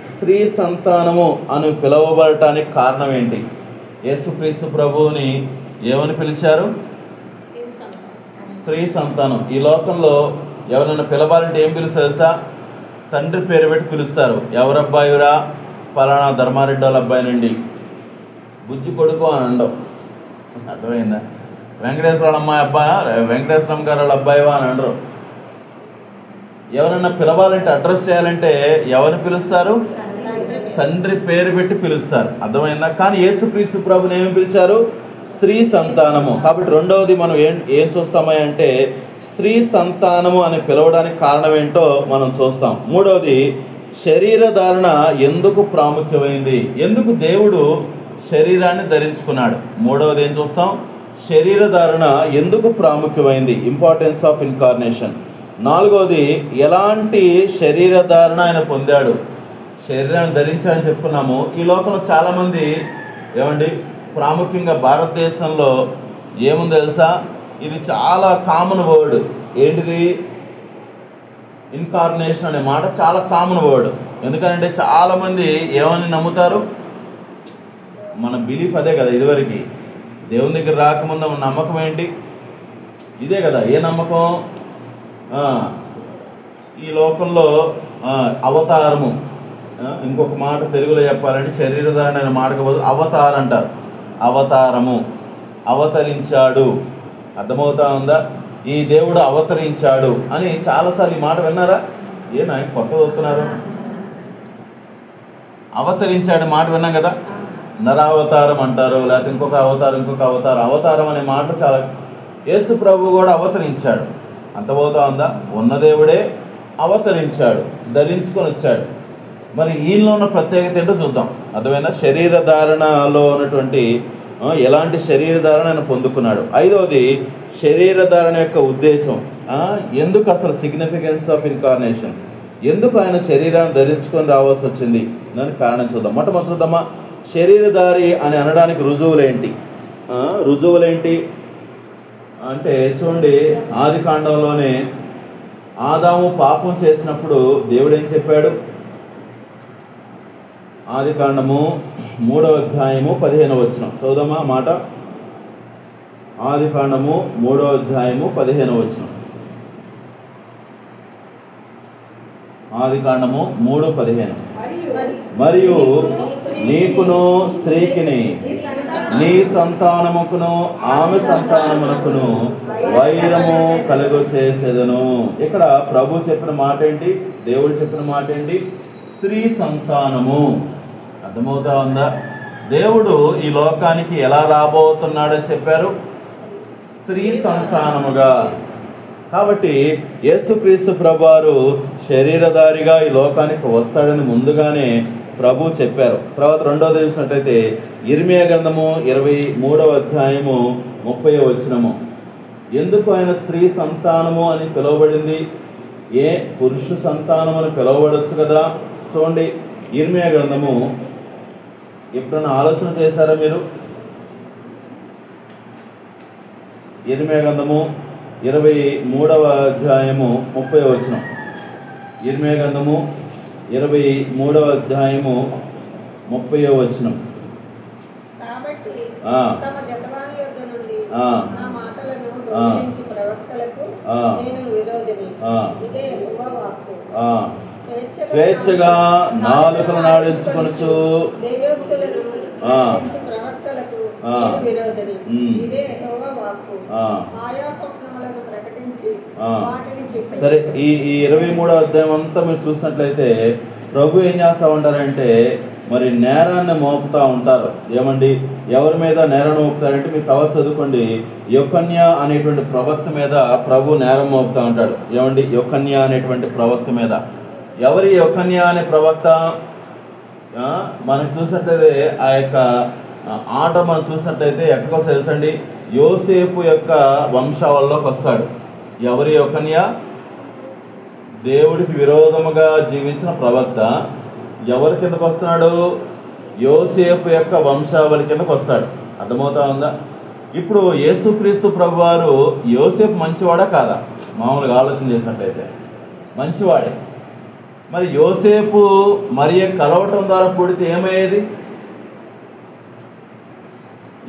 స్త్రీ సంతానము అని పిలువబడటానికి కారణం ఏంటి? యేసుక్రీస్తు ప్రభువుని ఏమని పిలిచారు? స్త్రీ సంతానం. ఈ లోకంలో ఎవరైనా పిలవాలంటే ఏం పిలుస్తారు తెలుసా? తండ్రి పేరు పెట్టి పిలుస్తారు. ఎవరబ్బాయిరా? పలానా ధర్మారెడ్డి వాళ్ళ అబ్బాయినండి. బుజ్జి కొడుకు అని అండవు. అర్థమైందా? వెంకటేశ్వర అమ్మాయి అబ్బాయా, వెంకటేశ్వరం గారు వాళ్ళ అబ్బాయివా అని అనరు. ఎవరన్నా పిలవాలంటే, అడ్రస్ చేయాలంటే ఎవరిని పిలుస్తారు? తండ్రి పేరు పెట్టి పిలుస్తారు. అర్థమైందా? కానీ యేసుక్రీస్తు ప్రభుని ఏమి పిలిచారు? స్త్రీ సంతానము. కాబట్టి రెండవది మనం ఏం చూస్తామా అంటే స్త్రీ సంతానము అని పిలవడానికి కారణం ఏంటో మనం చూస్తాం. మూడవది, శరీరధారణ ఎందుకు ప్రాముఖ్యమైంది? ఎందుకు దేవుడు శరీరాన్ని ధరించుకున్నాడు? మూడవది ఏం చూస్తాం? శరీరధారణ ఎందుకు ప్రాముఖ్యమైంది? Importance of incarnation. నాలుగవది, ఎలాంటి శరీరధారణ ఆయన పొందాడు? శరీరాన్ని ధరించాలని చెప్పుకున్నాము. ఈ లోకంలో చాలామంది ప్రాముఖ్యంగా భారతదేశంలో ఏముంది తెలుసా? ఇది చాలా కామన్ వర్డ్. ఏంటిది? ఇన్కార్నేషన్ అనే మాట చాలా కామన్ వర్డ్. ఎందుకంటే చాలామంది ఏమని నమ్ముతారు? మన బిలీఫ్ అదే కదా. ఇదివరకు దేవుని దగ్గర రాకముందు నమ్మకం ఏంటి? ఇదే కదా. ఏ నమ్మకం? ఈ లోకంలో అవతారము. ఇంకొక మాట తెలుగులో చెప్పాలంటే శరీరధారణ అనే మాటకు బదులు అవతారం అంటారు. అవతారము, అవతరించాడు. అర్థమవుతా ఉందా? ఈ దేవుడు అవతరించాడు అని చాలాసార్లు ఈ మాట విన్నారా? ఆయన కొత్త చదువుతున్నారు. అవతరించాడు మాట విన్నాం కదా. నరావతారం అంటారు, లేకపోతే ఇంకొక అవతారం. అవతారం అనే మాట చాలా. యేసు ప్రభు కూడా అవతరించాడు. అర్థమవుతా ఉందా? ఉన్న దేవుడే అవతరించాడు, ధరించుకొని వచ్చాడు. మరి ఈయనలో ఉన్న ప్రత్యేకత ఏంటో చూద్దాం. అర్థమైనా? శరీరధారణలో ఉన్నటువంటి ఎలాంటి శరీరధారణ ఆయన పొందుకున్నాడు. ఐదవది, శరీరధారణ యొక్క ఉద్దేశం. ఎందుకు అసలు సిగ్నిఫికెన్స్ ఆఫ్ ఇన్కార్నేషన్? ఎందుకు ఆయన శరీరాన్ని ధరించుకొని రావాల్సి వచ్చింది? దానికి కారణం చూద్దాం. మొట్టమొదటి చూద్దామా. శరీరధారి అని అనడానికి రుజువులేంటి? అంటే చూడండి, ఆది కాండంలోనే ఆదాము పాపం చేసినప్పుడు దేవుడు ఏం చెప్పాడు? ఆది కాండము 3వ అధ్యాయము 15వ వచనం చదువుదామా మాట. ఆది కాండము 3వ అధ్యాయము 15వ వచనం. ఆది కాండము 3:15. మరియు నీకును స్త్రీకిని నీ సంతానముకును ఆమె సంతానమునకును వైరము కలుగు చేసేదను. ఇక్కడ ప్రభు చెప్పిన మాట ఏంటి? దేవుడు చెప్పిన మాట ఏంటి? స్త్రీ సంతానము. అర్థమవుతా ఉందా? దేవుడు ఈ లోకానికి ఎలా రాబోతున్నాడని చెప్పారు? స్త్రీ సంతానముగా. కాబట్టి యేసుక్రీస్తు ప్రభువారు శరీరధారిగా ఈ లోకానికి వస్తాడని ముందుగానే ప్రభు చెప్పారు. తర్వాత రెండోది చూసినట్టయితే ఇర్మియా గ్రంథము 23వ అధ్యాయము 30వ వచనము. ఎందుకు ఆయన స్త్రీ సంతానము అని పిలువబడింది? ఏ పురుష సంతానం అని పిలువబడచ్చు కదా. చూడండి, ఇర్మియా గ్రంథము ఎప్పుడైనా ఆలోచన చేశారా మీరు? ఇర్మియా గ్రంథము 23వ అధ్యాయము 30వ వచనం. ఇర్మియా గ్రంథము 23వ అధ్యాయము 30వ వచనం. కాబట్టి తమ జతవాని యొద్ద నుండి నా మాటలను దొంగిలించు ప్రవక్తలకు నేను విరోధిని. ఇదే యెహోవా వాక్కు. స్వేచ్ఛగా నాలుకలు నాడించుకొనుచు దైవోక్తులను రక్షించు ప్రవక్తలకు నేను విరోధిని. ఇదే యెహోవా వాక్కు. ఆయా స్వప్నములను ప్రకటించి వాటిని చెప్పి. సరే, ఈ 23వ అధ్యాయం అంతా మీరు చూసినట్లయితే ప్రభు ఏం చేస్తా ఉంటారంటే మరి నేరాన్ని మోపుతా ఉంటారు. ఏమండి, ఎవరి మీద నేరాన్ని మోపుతారంటే మీరు తవ చదువుకోండి. యొకన్య అనేటువంటి ప్రవక్త మీద ప్రభు నేరం మోపుతా ఉంటాడు. ఏమండి, యొకన్య అనేటువంటి ప్రవక్త మీద. ఎవరి యొకన్య అనే ప్రవక్త? మనకు చూసినట్లయితే ఆ యొక్క ఆట మనం చూసినట్లయితే ఎక్కడికి తెలుసండి? యోసేపు యొక్క వంశావల్లోకి వస్తాడు. ఎవరి యొకన్య? దేవుడికి విరోధముగా జీవించిన ప్రవక్త. ఎవరి కిందకు వస్తున్నాడు? యోసేపు యొక్క వంశావళి కిందకు వస్తాడు. అర్థమవుతా ఉందా? ఇప్పుడు యేసుక్రీస్తు ప్రభువారు యోసేపు మంచివాడా కాదా? మామూలుగా ఆలోచన చేసినట్లయితే మంచివాడే. మరి యోసేపు మరియ కలవటం ద్వారా పుడితే ఏమయ్యేది?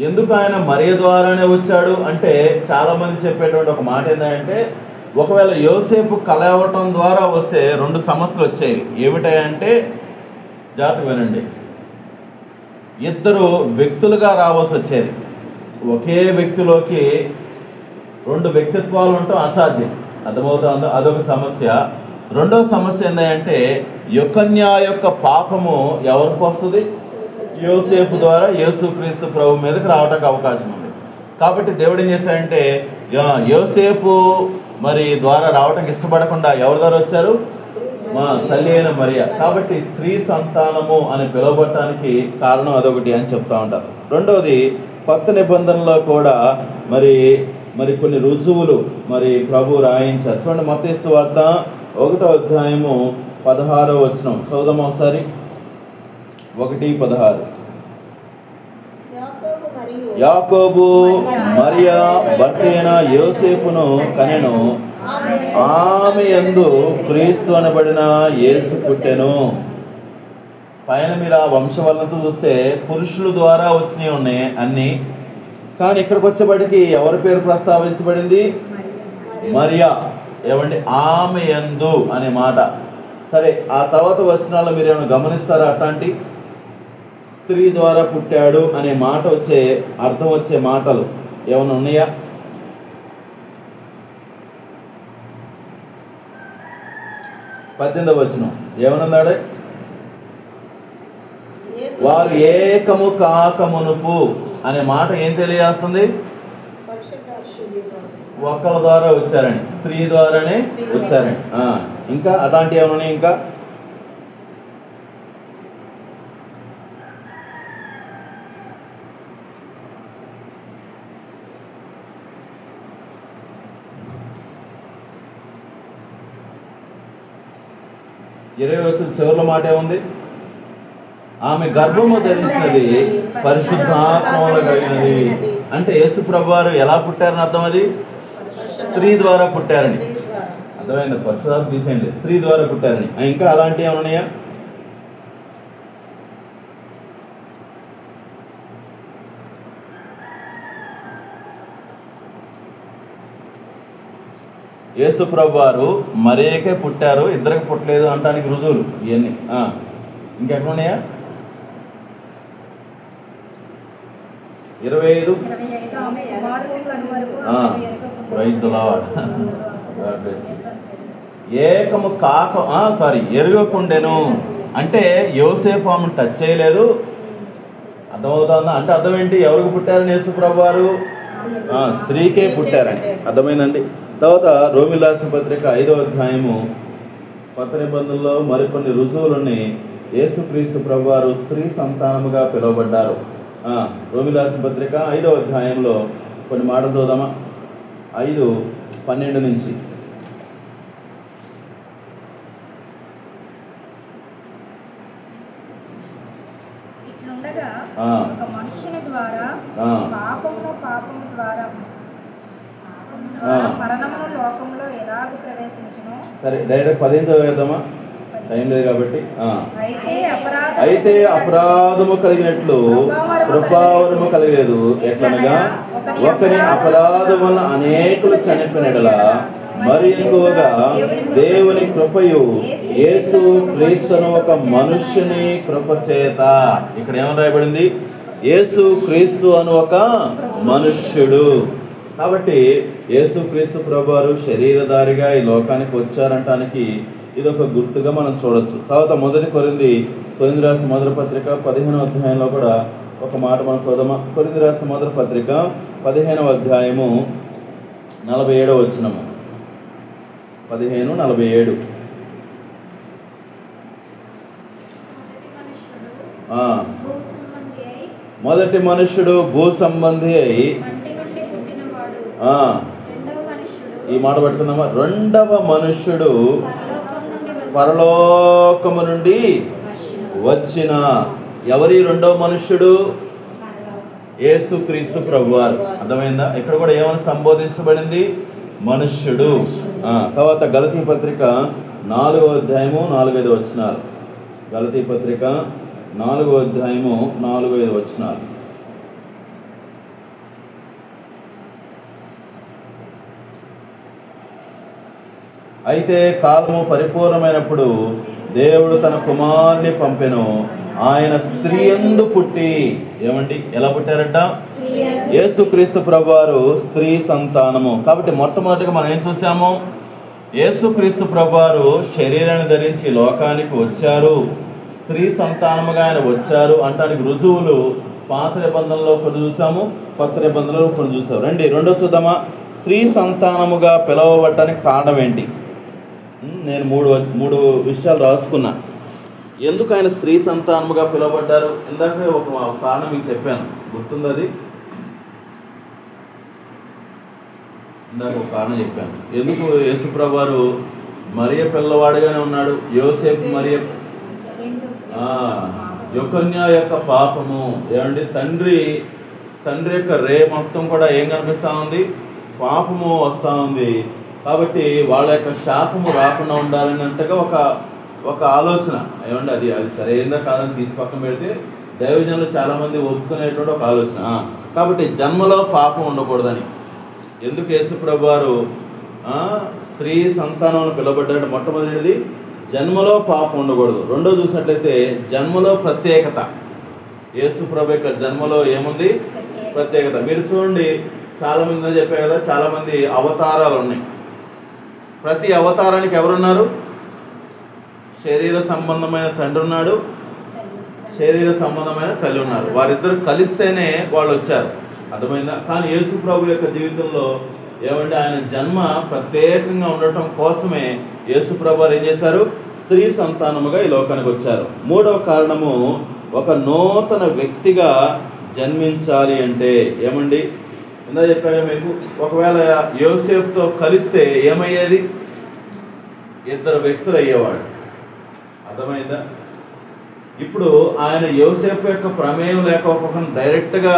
ఎందుకు ఆయన మరియ ద్వారానే వచ్చాడు అంటే చాలా మంది చెప్పేటువంటి ఒక మాట ఏంటంటే, ఒకవేళ యోసేపు కలవటం ద్వారా వస్తే 2 సమస్యలు వచ్చాయి. ఏమిటాయంటే, జాగ్రత్తగా వినండి, ఇద్దరు వ్యక్తులుగా రావాల్సి వచ్చేది. ఒకే వ్యక్తిలోకి 2 వ్యక్తిత్వాలు ఉండటం అసాధ్యం. అర్థమవుతుందా? అదొక సమస్య. రెండవ సమస్య ఏంటంటే, యొకన్య యొక్క పాపము ఎవరికి వస్తుంది? యోసేపు ద్వారా యేసుక్రీస్తు ప్రభు మీదకి రావడానికి అవకాశం ఉంది. కాబట్టి దేవుడు ఏం చేశాడంటే, యోసేపు మరి ద్వారా రావడానికి ఇష్టపడకుండా ఎవరి ద్వారా వచ్చారు? మా తల్లి అయిన మరియ. కాబట్టి స్త్రీ సంతానము అని పిలువబడటానికి కారణం అదొకటి అని చెప్తా ఉంటారు. రెండవది, కొత్త నిబంధనలో కూడా మరి మరి కొన్ని రుజువులు మరి ప్రభు రాయించారు. చూడండి, మత్తయి సువార్త 1వ అధ్యాయము 16వ వచనం చదువుదాం ఒకసారి. 1:16. యాకోబు మరియా భర్త అయిన యోసేపును కనెను, ఆమె యందు క్రీస్తు అనబడిన యేసు పుట్టెను. పైన మీరు ఆ వంశవలనతో చూస్తే పురుషుల ద్వారా వచ్చినవి ఉన్నాయి అన్ని. కానీ ఇక్కడికి వచ్చేప్పటికి ఎవరి పేరు ప్రస్తావించబడింది? మరియా. ఏమండి, ఆమె యందు అనే మాట. సరే, ఆ తర్వాత వచనాల్లో మీరు ఏమైనా గమనిస్తారా? అట్లాంటి స్త్రీ ద్వారా పుట్టాడు అనే మాట వచ్చే అర్థం వచ్చే మాటలు ఏమైనా ఉన్నాయా? పద్దెనిమిదవ వచనం ఏమన్నాడే? వారు ఏకము కాకమునుపు అనే మాట ఏం తెలియజేస్తుంది? ఒకళ్ళ ద్వారా వచ్చారని, స్త్రీ ద్వారానే వచ్చారని. ఇంకా అలాంటి ఏమన్నా? ఇంకా ఇరవై వచ్చిన చివరిలో మాట ఏముంది? ఆమె గర్భము ధరించినది పరిశుద్ధాత్మ వలన కలిగినది. అంటే యేసు ప్రభువారు ఎలా పుట్టారని అర్థం, అది స్త్రీ ద్వారా పుట్టారని అర్థమైంది. పరిశుద్ధాత్మ తీసేయండి, స్త్రీ ద్వారా పుట్టారని. ఇంకా అలాంటివి ఏమన్నాయా? యేసు ప్రభువారు మరేకే పుట్టారు, ఇద్దరికి పుట్టలేదు అంటానికి రుజువులు ఇవన్నీ. ఇంకెక్కడున్నాయా? 25 ప్రైజ్ ది లార్డ్. ఏకము కాక ఎరుగకుండెను అంటే యోసేపు ఆమెను టచ్ చేయలేదు. అర్థమవుతుందా? అంటే అర్థం ఏంటి? ఎవరికి పుట్టారని యేసు ప్రభువారు? స్త్రీకే పుట్టారని అర్థమైందండి. తర్వాత రోమీయులకు రాసిన పత్రిక 5వ అధ్యాయము కొత్త నిబంధనలో మరికొన్ని రుజువులని యేసుక్రీస్తు ప్రభువారు స్త్రీ సంతానముగా పిలువబడ్డారు. రోమీయులకు రాసిన పత్రిక 5వ అధ్యాయంలో కొన్ని మాటలు చూద్దామా? 5:12 నుంచి. ఇట్లుండగా ఒక మనుషుని ద్వారా పాపము ద్వారా మరణమును లోకంలో ఎలాగూ ప్రవేశించును. సరే, డైరెక్ట్ 10 చదివేద్దామా? టైం లేదు కాబట్టి. అయితే అపరాధము కలిగినట్లు కృపావరము కలిగలేదు. ఎట్లనగా ఒకని అపరాధం వలన అనేకులు చనిపోయినట్లా మరి ఎక్కువగా దేవుని కృపయు యేసు క్రీస్తును ఒక మనుష్యుని కృప చేత. ఇక్కడ ఏమని రాయబడింది? యేసు క్రీస్తు అను ఒక మనుష్యుడు. కాబట్టి యేసు క్రీస్తు ప్రభువారు శరీరధారిగా ఈ లోకానికి వచ్చారంటానికి ఇదొక గుర్తుగా మనం చూడొచ్చు. తర్వాత 1 కొరింథీ రాసిన మొదటి పత్రిక 15వ అధ్యాయంలో కూడా ఒక మాట మనం చూద్దామా? కొరింథీ రాసిన మొదటి పత్రిక 15వ అధ్యాయము 47వ వచనము. 15:47. మొదటి మనుష్యుడు భూ సంబంధి అయి, ఈ మాట పట్టుకున్నామా? రెండవ మనుష్యుడు పరలోకము నుండి వచ్చిన. ఎవరి రెండవ మనుష్యుడు? యేసు క్రీస్తు ప్రభువారు. అర్థమైందా? ఇక్కడ కూడా ఏమని సంబోధించబడింది? మనుష్యుడు. తర్వాత గలతీ పత్రిక 4వ అధ్యాయము 4-5 వచనాలు. గలతీ పత్రిక 4వ అధ్యాయము 4-5 వచనాలు. అయితే కాలము పరిపూర్ణమైనప్పుడు దేవుడు తన కుమారుని పంపెను. ఆయన స్త్రీ యందు పుట్టి, ఏమండి ఎలా పుట్టారట? యేసుక్రీస్తు ప్రభువారు స్త్రీ సంతానము. కాబట్టి మొట్టమొదటిగా మనం ఏం చూసాము? యేసుక్రీస్తు ప్రభువారు శరీరాన్ని ధరించి లోకానికి వచ్చారు, స్త్రీ సంతానముగా ఆయన వచ్చారు అంటానికి రుజువులు పాత నిబంధనలో కొన్ని చూసాము, కొత్త నిబంధనలో కొన్ని చూసాము. రెండో చూద్దామా? స్త్రీ సంతానముగా పిలవబడటానికి కారణం ఏంటి? నేను మూడు విషయాలు రాసుకున్నా. ఎందుకు ఆయన స్త్రీ సంతానముగా పిలువబడ్డారు? ఇందాక ఒక కారణం మీకు చెప్పాను, గుర్తుంది? అది ఇందాక ఒక కారణం చెప్పాను. ఎందుకు యేసుప్రభువు వారు మరియ పిల్లవాడిగానే ఉన్నాడు. యోసేపు మరియ యొకన్య యొక్క పాపము, ఏమండి తండ్రి యొక్క రే మొత్తం కూడా ఏం కనిపిస్తూ ఉంది? పాపము వస్తూ ఉంది. కాబట్టి వాళ్ళ యొక్క శాపము రాకుండా ఉండాలన్నట్టుగా ఒక ఆలోచన, ఏమండి అది సరైనదా కాదని తీసి పక్కన పెడితే దైవజనులు చాలామంది ఒప్పుకునేటువంటి ఒక ఆలోచన. కాబట్టి జన్మలో పాపం ఉండకూడదని. ఎందుకు యేసుప్రభువు వారు స్త్రీ సంతానం పిలువబడ్డాడు? మొట్టమొదటిది జన్మలో పాపం ఉండకూడదు. రెండో చూసినట్లయితే జన్మలో ప్రత్యేకత. యేసుప్రభు యొక్క జన్మలో ఏముంది? ప్రత్యేకత. మీరు చూడండి, చాలామంది చెప్పారు కదా, చాలామంది అవతారాలు ఉన్నాయి. ప్రతి అవతారానికి ఎవరున్నారు? శరీర సంబంధమైన తండ్రి ఉన్నాడు, శరీర సంబంధమైన తల్లి ఉన్నారు. వారిద్దరు కలిస్తేనే వాళ్ళు వచ్చారు. అర్థమైందా? కానీ యేసు ప్రభు యొక్క జీవితంలో ఏమంటే ఆయన జన్మ ప్రత్యేకంగా ఉండటం కోసమే యేసు ప్రభు వారు ఏం చేశారు? స్త్రీ సంతానముగా ఈ లోకానికి వచ్చారు. మూడవ కారణము, ఒక నూతన వ్యక్తిగా జన్మించాలి అంటే ఏమండి? ఇందా చెప్పాను మీకు, ఒకవేళ యోసేపుతో కలిస్తే ఏమయ్యేది? ఇద్దరు వ్యక్తులు అయ్యేవాడు. అర్థమైందా? ఇప్పుడు ఆయన యోసేపు యొక్క ప్రమేయం లేకపోకుండా డైరెక్ట్గా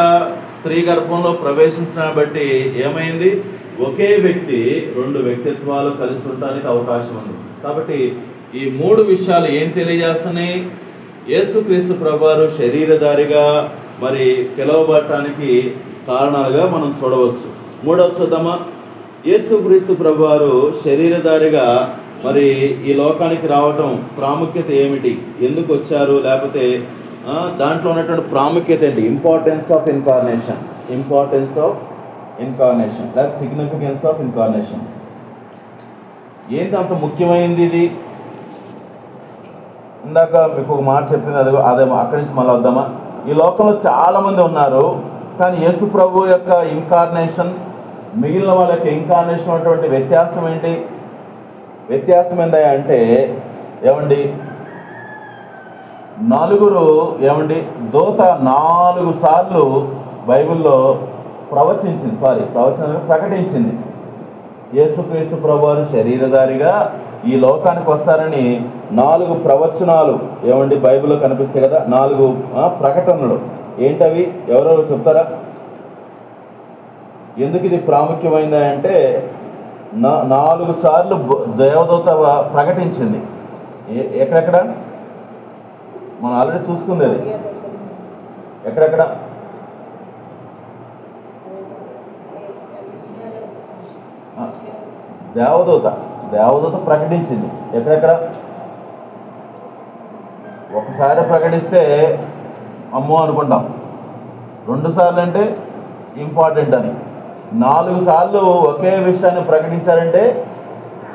స్త్రీ గర్భంలో ప్రవేశించిన బట్టి ఏమైంది, ఒకే వ్యక్తి రెండు వ్యక్తిత్వాలు కలిసి ఉండడానికి అవకాశం ఉంది. కాబట్టి ఈ మూడు విషయాలు ఏం తెలియజేస్తున్నాయి, యేసుక్రీస్తు ప్రభువారు శరీరధారిగా మరి పిలువబడటానికి కారణాలుగా మనం చూడవచ్చు. మూడవది చూద్దామా, యేసుక్రీస్తు ప్రభువారు శరీరధారిగా మరి ఈ లోకానికి రావటం ప్రాముఖ్యత ఏమిటి, ఎందుకు వచ్చారు, లేకపోతే దాంట్లో ఉన్నటువంటి ప్రాముఖ్యత ఏంటి, ఇంపార్టెన్స్ ఆఫ్ ఇన్కార్నేషన్ లేదా సిగ్నిఫికెన్స్ ఆఫ్ ఇన్కార్నేషన్ ఏంటి అంత ముఖ్యమైనది ఇది. ఇందాక మీకు ఒక మాట చెప్పింది, అదే అక్కడి నుంచి మళ్ళీ వద్దామా. ఈ లోకంలో చాలామంది ఉన్నారు, కానీ యేసు ప్రభు యొక్క ఇన్కార్నేషన్ మిగిలిన వాళ్ళ యొక్క ఇన్కార్నేషన్ ఉన్నటువంటి వ్యత్యాసం ఏంటి, వ్యత్యాసం ఏందా అంటే ఏమండి, దూత 4 సార్లు బైబిల్లో ప్రకటించింది యేసుక్రీస్తు ప్రభువారు శరీరధారిగా ఈ లోకానికి వస్తారని 4 ప్రవచనాలు ఏమండి బైబిల్లో కనిపిస్తాయి కదా, 4 ప్రకటనలు. ఏంటవి, ఎవరెవరు చెప్తారా? ఎందుకు ఇది ప్రాముఖ్యమైంది అంటే 4 సార్లు దేవదూత ప్రకటించింది. ఎక్కడెక్కడ మనం ఆల్రెడీ చూసుకుంది, అది ఎక్కడెక్కడ దేవదూత ప్రకటించింది. ఎక్కడెక్కడ? ఒకసారి ప్రకటిస్తే అమ్మో అనుకుంటాం, 2 సార్లు అంటే ఇంపార్టెంట్ అని, 4 సార్లు ఒకే విషయాన్ని ప్రకటించారంటే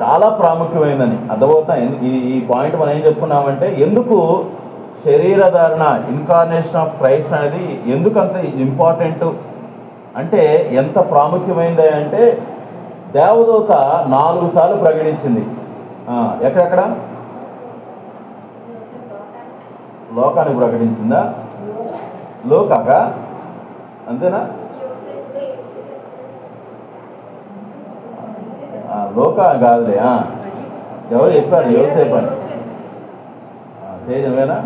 చాలా ప్రాముఖ్యమైందని అర్థమవుతా. ఈ పాయింట్ మనం ఏం చెప్పుకున్నామంటే, ఎందుకు శరీరధారణ ఇన్కార్నేషన్ ఆఫ్ క్రైస్ట్ అనేది ఎందుకంత ఇంపార్టెంట్ అంటే, ఎంత ప్రాముఖ్యమైంది అంటే దేవదూత 4 సార్లు ప్రకటించింది. ఎక్కడెక్కడ? లోకానికి ప్రకటించిందా? లోకాక అంతేనా? లోకా కాదులే, ఎవరు చెప్పారు? యోసేపు అని, తేజమేనా?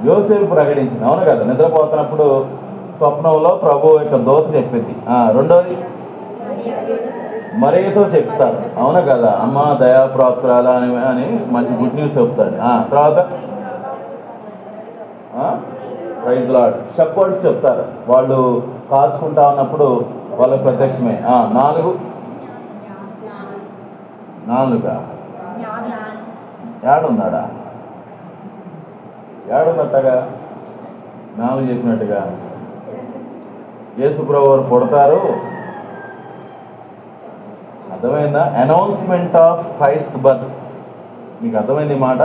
యోసేపు ప్రకటించింది, అవును కదా. నిద్రపోతున్నప్పుడు స్వప్నంలో ప్రభు యొక్క దూత చెప్పింది. రెండోది మరియతో చెప్తారు, అవును కదా, అమ్మ దయాప్రాప్తురాల అని మంచి గుడ్ న్యూస్ చెప్తాడు. తర్వాత ప్రైజ్ లార్డ్ షెపర్డ్స్ చెప్తారు, వాళ్ళు కాల్చుకుంటా ఉన్నప్పుడు వాళ్ళకి ప్రత్యక్షమే. 4 ఏడున్నాడా? ఏడున్నట్టుగా 4 చెప్పినట్టుగా యేసు ప్రభువు పుడతారు. అర్థమైందా? Announcement of Christ birth. మీకు అర్థమైంది ఈ మాట?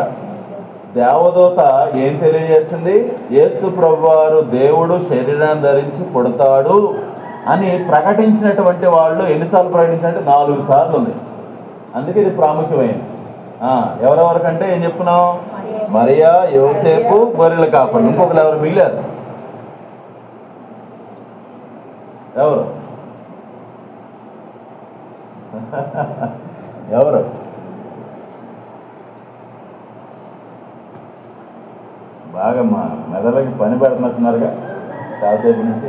దేవదూత ఏం తెలియజేస్తుంది? యేసు ప్రభువారు దేవుడు శరీరాన్ని ధరించి పుడతాడు అని ప్రకటించినటువంటి వాళ్ళు ఎన్నిసార్లు ప్రకటించారంటే 4 సార్లు ఉంది. అందుకే ఇది ప్రాముఖ్యమైనది. ఎవరెవరికంటే ఏం చెప్పుకున్నాం? మరియా, యోసేపు, గొర్రెల కాపర్లు. ఇంకొకరు ఎవరు మిగిలారు? ఎవరు? ఎవరు? బాగా మా మెదడుకి పని పెడుతున్నట్టున్నారుగా చాలాసేపు నుంచి.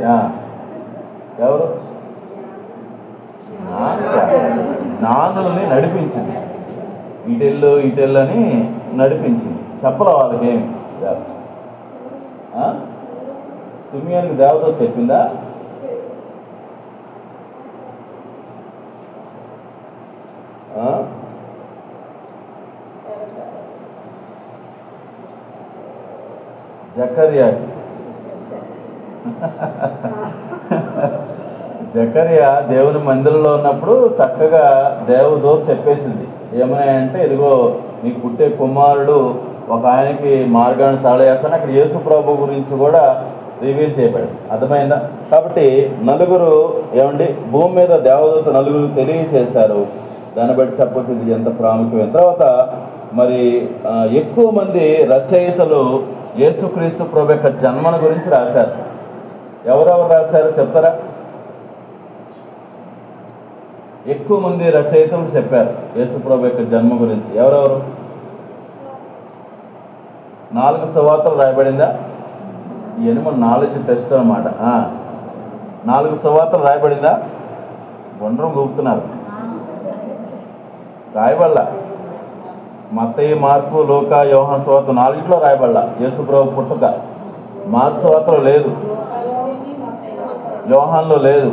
ఎవరు? నాన్నుల్ని నడిపించింది, ఇటెల్లు అని నడిపించింది. చెప్పలే వాళ్ళకేమి. సిమియోనికి దేవత చెప్పిందా? జకర్యా దేవుని మందిరంలో ఉన్నప్పుడు చక్కగా దేవదూత చెప్పేసింది. ఏమన్నాయంటే, ఇదిగో నీకు పుట్టే కుమారుడు ఒక ఆయనకి మార్గాన్ని సరళ చేస్తాను. అక్కడ యేసు ప్రభు గురించి కూడా రివీల్ చేయబడింది. అర్థమైందా? కాబట్టి 4 ఏమండి భూమి మీద దేవదూత 4 తెలియచేశారు. దాన్ని బట్టి చెప్పొచ్చు ఇది ఎంత ప్రాముఖ్యమైన. తర్వాత మరి ఎక్కువ మంది రచయితలు యేసుక్రీస్తు ప్రభు యొక్క జన్మను గురించి రాశారు. ఎవరెవరు రాశారు చెప్తారా? ఎక్కువ మంది రచయితలు చెప్పారు యేసు ప్రభు యొక్క జన్మ గురించి. ఎవరెవరు? 4 సువార్తలు రాయబడిందా? ఇవన్నీ మన నాలెడ్జ్ టెస్ట్ అనమాట. 4 సువార్తలు రాయబడిందా? గుండ్రం గూపుతున్నారు. రాయబడలా. మత్తయి, మార్కు, లూకా, యోహాను సువార్త 4 రాయబడలా. యేసుప్రభు పుట్టుక. మార్కు సువార్తలో లేదు, యోహాన్లో లేదు.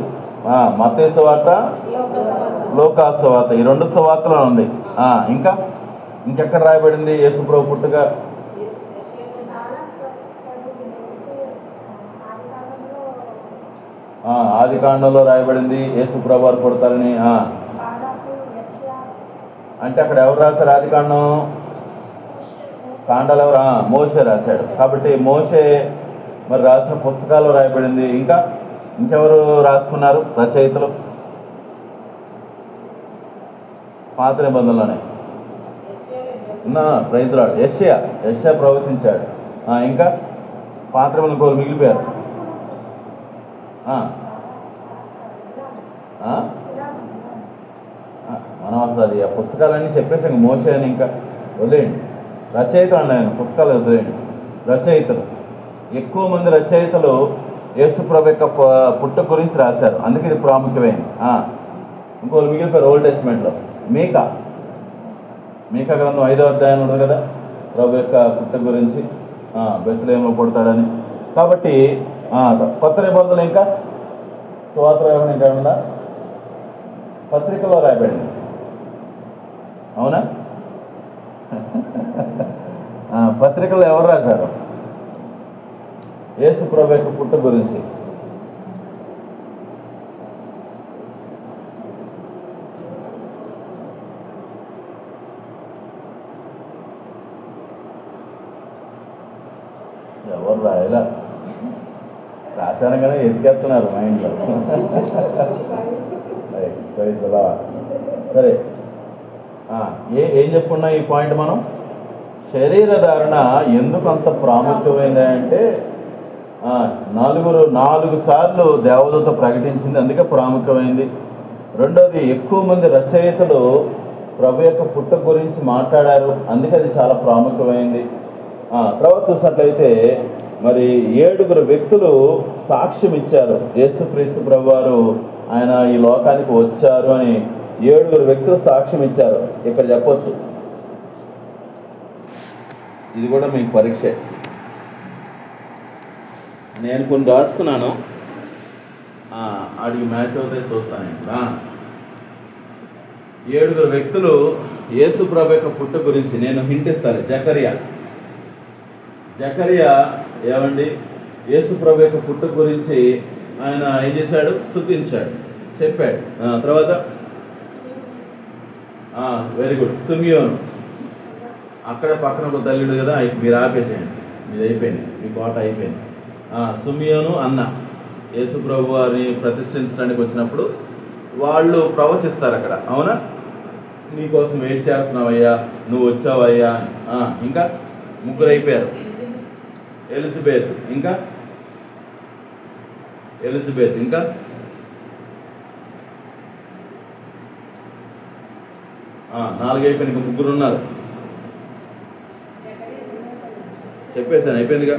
మత్తయి సువార్త, లూకా సువార్త, ఈ 2 సువార్తలో ఉంది. ఇంకెక్కడ రాయబడింది యేసుప్రభు పుట్టుక? ఆది కాండంలో రాయబడింది యేసుప్రభు వారు పుడతారని. అంటే అక్కడ ఎవరు రాశారు ఆది కాండం? కాండాలు ఎవరు? మోషే రాశాడు. కాబట్టి మోషే మరి రాసిన పుస్తకాల్లో రాయబడింది. ఇంకెవరు రాసుకున్నారు రచయితలు? పాత నిబంధనలోనే ప్రైజ్ లార్డ్. యెషయా ప్రవచించాడు. ఇంకా పాత నిబంధనలు మిగిలిపోయారు. మనం అసలు అది ఆ పుస్తకాలన్నీ చెప్పేసాక మోషే అని ఇంకా వదిలేయండి. రచయితలు అన్నాయన, పుస్తకాలు వదిలేయండి. రచయితలు, ఎక్కువ మంది రచయితలు యేసుప్రభు యొక్క పుట్టుక గురించి రాశారు. అందుకే ఇది ప్రాముఖ్యమైంది. ఇంకోళ్ళు మిగిలిపోయారు ఓల్డ్ టెస్ట్మెంట్లో. మీకా గ్రంథం 5వ అధ్యాయం ఉండదు కదా, ప్రభు యొక్క పుట్టుక గురించి, బెత్లెహేములో పుడతాడని. కాబట్టి కొత్త నిబంధనలు ఇంకా సువార్త రాయబడి ఇంకా ఉందా? పత్రికలో రాయబడింది. అవునా? పత్రికలో ఎవరు రాశారు యేసు ప్రభు యొక్క పుట్టుక గురించి? ఎవరు రాయలా? రాశాను కానీ ఎతికేస్తున్నారు మైండ్లో. సరే, ఏం చెప్పుకున్నా ఈ పాయింట్ మనం? శరీర ధారణ ఎందుకు అంత ప్రాముఖ్యమైంది అంటే 4 సార్లు దేవదూత ప్రకటించింది, అందుకే ప్రాముఖ్యమైంది. రెండోది, ఎక్కువ మంది రచయితలు ప్రభు యొక్క పుట్టుక గురించి మాట్లాడారు, అందుకే అది చాలా ప్రాముఖ్యమైంది. తర్వాత చూసినట్లయితే మరి 7 వ్యక్తులు సాక్ష్యం ఇచ్చారు యేసుక్రీస్తు ప్రభువారు ఆయన ఈ లోకానికి వచ్చారు అని. 7 వ్యక్తులు సాక్ష్యం ఇచ్చారు. ఇక్కడ చెప్పొచ్చు, ఇది కూడా మీకు పరీక్ష. నేను కొన్ని రాసుకున్నాను, ఆడికి మ్యాచ్ అవుతే చూస్తాను. ఇప్పుడు 7 వ్యక్తులు యేసు ప్రభు యొక్క పుట్టుక గురించి నేను హింట్ ఇస్తాను. జకరియా ఏమండి యేసు ప్రభు యొక్క పుట్టుక గురించి ఆయన ఏం చేశాడు? స్తుతించాడు, చెప్పాడు. తర్వాత వెరీ గుడ్, సిమియోను. అక్కడ పక్కన ఒక తల్లిడు కదా, మీరు ఆపేసేయండి, మీది అయిపోయింది, మీ కోట అయిపోయింది. సిమియోను అన్న యేసు ప్రభు వారిని ప్రతిష్ఠించడానికి వచ్చినప్పుడు వాళ్ళు ప్రవచిస్తారు అక్కడ. అవునా? నీకోసం వెయిట్ చేస్తున్నావయ్యా, నువ్వు వచ్చావయ్యా. ఇంకా 3 అయిపోయారు. ఎలిజబెత్, ఇంకా 4 అయిపోయిన, ఇంకా 3 ఉన్నారు. చెప్పేసాను, అయిపోయిందిగా.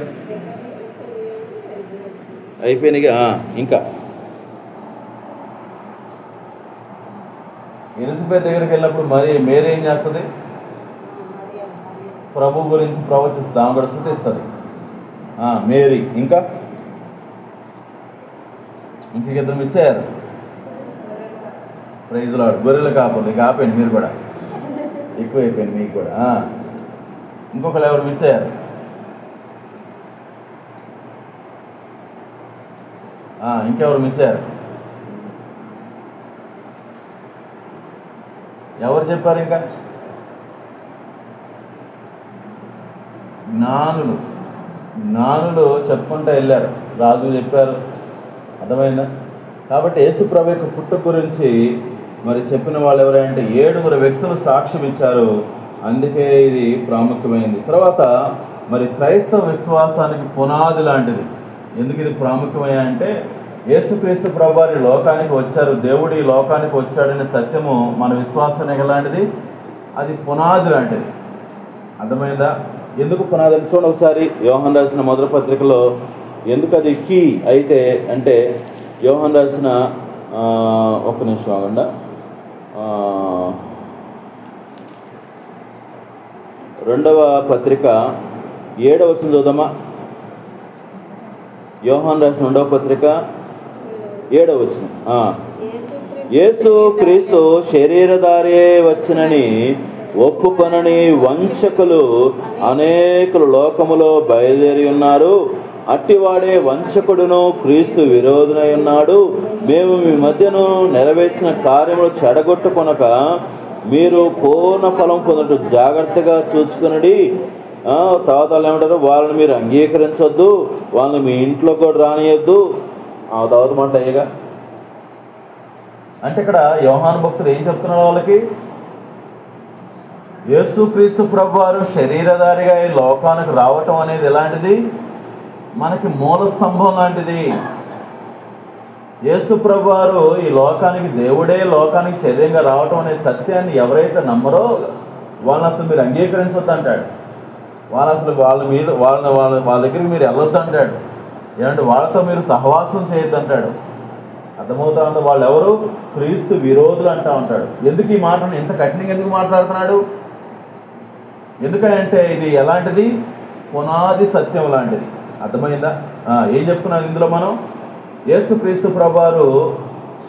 ఇంకా ఎలిజబెత్ దగ్గరికి వెళ్ళినప్పుడు మరి మేరీ ఏం చేస్తుంది? ప్రభు గురించి ప్రవచిస్తుంది, ఆమె కూడా స్తుతిస్తుంది. మేరీ. ఇంకా 2 మిస్ అయ్యారు. Praise Lord. గొర్రెల కాపర్లు. ఇక ఆపండి మీరు కూడా, ఎక్కువ అయిపోయింది మీకు కూడా. ఇంకొకరు ఎవరు మిస్ అయ్యారు? ఇంకెవరు మిస్ అయ్యారు? ఎవరు చెప్పారు? ఇంకా జ్ఞానులు చెప్పుకుంటూ వెళ్ళారు, రాజు చెప్పారు. అర్థమైందా? కాబట్టి యేసు ప్రభు యొక్క పుట్టుక గురించి మరి చెప్పిన వాళ్ళు ఎవరంటే 7 వ్యక్తులు సాక్ష్యం ఇచ్చారు, అందుకే ఇది ప్రాముఖ్యమైంది. తర్వాత మరి క్రైస్తవ విశ్వాసానికి పునాది లాంటిది. ఎందుకు ఇది ప్రాముఖ్యమయ్యా అంటే యేసుక్రీస్తు ప్రభు వారి లోకానికి వచ్చారు, దేవుడు ఈ లోకానికి వచ్చాడనే సత్యము మన విశ్వాసానికి ఎలాంటిది? అది పునాది లాంటిది. అర్థమైందా? ఎందుకు పునాది చూడండి ఒకసారి. యోహాను రాసిన మొదటి పత్రికలో ఎందుకు అది కీ అయితే అంటే యోహాను రాసిన ఒక్క నిమిషం ఆగండి, 2వ పత్రిక 7వ వచనం చూద్దామా. యోహాను రాసిన 2వ పత్రిక 7వ వచనం. యేసు క్రీస్తు శరీరధారే వచ్చినని ఒప్పుకొనని వంచకులు అనేకులు లోకములో బయలుదేరి ఉన్నారు. అట్టివాడే వంచకుడును క్రీస్తు విరోధునై ఉన్నాడు. మేము మీ మధ్యను నెరవేర్చిన కార్యములు చెడగొట్టుకొనక మీరు పూర్ణ ఫలం పొందటం జాగ్రత్తగా చూసుకునడి. తర్వాత వాళ్ళు ఏమంటారు, వాళ్ళని మీరు అంగీకరించొద్దు, వాళ్ళని మీ ఇంట్లో కూడా రానియొద్దు. తర్వాత మాట అయ్యగా అంటే ఇక్కడ యోహాను భక్తులు ఏం చెప్తున్నాడు వాళ్ళకి? యేసుక్రీస్తు ప్రభువారు శరీరధారిగా ఈ లోకానికి రావటం అనేది ఎలాంటిది? మనకి మూల స్తంభం లాంటిది. యేసు ప్రభువారు ఈ లోకానికి దేవుడే లోకానికి శరీరంగా రావటం అనే సత్యాన్ని ఎవరైతే నమ్మరో వాళ్ళని అసలు మీరు అంగీకరించొద్దు అంటాడు. వాళ్ళు అసలు వాళ్ళ దగ్గరికి మీరు వెళ్ళొద్దు అంటాడు. ఏమంటే వాళ్ళతో మీరు సహవాసం చేయొద్దు అంటాడు. అర్థమవుతా ఉందో? వాళ్ళు ఎవరు? క్రీస్తు విరోధులు అంటా ఉంటాడు. ఎందుకు ఈ మాటను ఎంత కఠినంగా ఎందుకు మాట్లాడుతున్నాడు? ఎందుకంటే ఇది ఎలాంటిది? పునాది సత్యం లాంటిది. అర్థమైందా? ఏం చెప్పుకున్నాం ఇందులో మనం? యేసుక్రీస్తు ప్రభువారు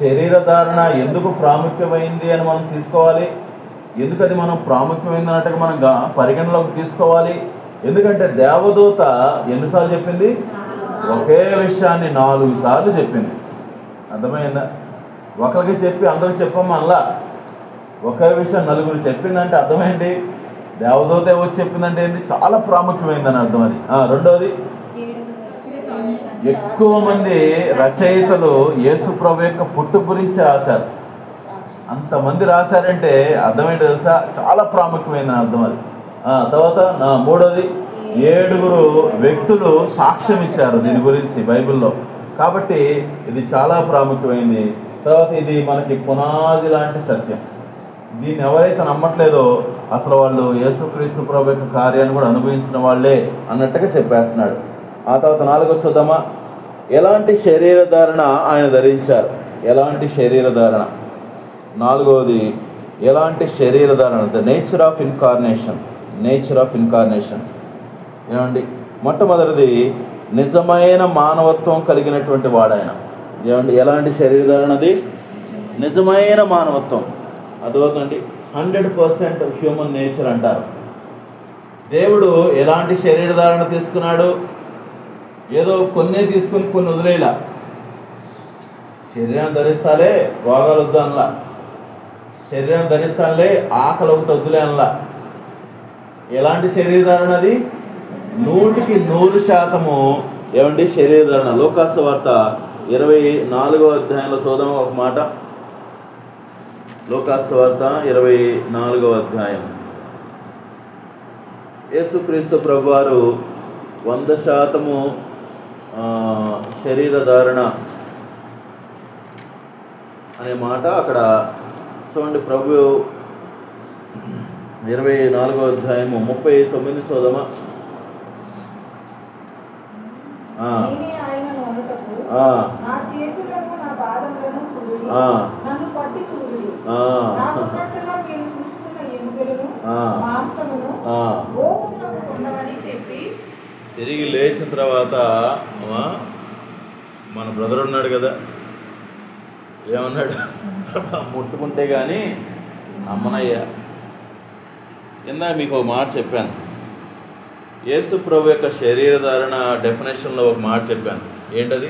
శరీరధారణ ఎందుకు ప్రాముఖ్యమైంది అని మనం తీసుకోవాలి. ఎందుకు అది మనం ప్రాముఖ్యమైంది అన్నట్టుగా మనం పరిగణలోకి తీసుకోవాలి. ఎందుకంటే దేవదూత ఎన్నిసార్లు చెప్పింది? ఒకే విషయాన్ని 4 సార్లు చెప్పింది. అర్థమైందా? ఒకరికి చెప్పి అందరికి చెప్పమ్మా అలా ఒకే విషయం 4 చెప్పిందంటే అర్థమైంది. దేవదూత వచ్చి చెప్పిందంటే ఏంటి? చాలా ప్రాముఖ్యమైందని అర్థం. అది రెండోది, ఎక్కువ మంది రచయితలు యేసు ప్రభు యొక్క పుట్టు గురించి రాశారు. అంతమంది రాశారంటే అర్థమేంటి తెలుసా? చాలా ప్రాముఖ్యమైందని అర్థం. అది తర్వాత మూడోది, 7 వ్యక్తులు సాక్ష్యం ఇచ్చారు దీని గురించి బైబిల్లో. కాబట్టి ఇది చాలా ప్రాముఖ్యమైంది. తర్వాత ఇది మనకి పునాది లాంటి సత్యం. దీన్ని ఎవరైతే నమ్మట్లేదో అసలు వాళ్ళు యేసుక్రీస్తు ప్రభు యొక్క కార్యాన్ని కూడా అనుభవించిన వాళ్ళే అన్నట్టుగా చెప్పేస్తున్నాడు. ఆ తర్వాత 4 చూద్దామా. ఎలాంటి శరీరధారణ ఆయన ధరించారు? ఎలాంటి శరీరధారణ? 4వది, ఎలాంటి శరీరధారణ? The nature of incarnation. Nature of incarnation ఏమండి? మొట్టమొదటిది, నిజమైన మానవత్వం కలిగినటువంటి వాడాయన. ఏమండి? ఎలాంటి శరీరధారణది? నిజమైన మానవత్వం. అదవుతుందండి 100% హ్యూమన్ నేచర్ అంటారు. దేవుడు ఎలాంటి శరీరధారణ తీసుకున్నాడు? ఏదో కొన్నే తీసుకుని కొన్ని వదిలేలా. శరీరం ధరిస్తాలే రోగాలు వద్దు అనలా. శరీరం ధరిస్తానులే ఆకలి ఒకటి వద్దులే అనలా. ఎలాంటి శరీరధారణ అది? 100% ఏమండి శరీరధారణ. లూకాసు వార్త 24వ అధ్యాయంలో చూద్దాం ఒక మాట. లూకాసు వార్త 24వ అధ్యాయం. యేసుక్రీస్తు ప్రభువారు 100% శరీరధారణ అనే మాట అక్కడ చూడండి. ప్రభు 24వ అధ్యాయము 39 చూద్దామా. తిరిగి లేచిన తర్వాత మన బ్రదర్ ఉన్నాడు కదా, ఏమన్నాడు? ముట్టుకుంటే కానీ అమ్మనయ్యా. ఇందాక మీకు ఒక మాట చెప్పాను. యేసు ప్రభు యొక్క శరీరధారణ డెఫినేషన్లో ఒక మాట చెప్పాను. ఏంటది?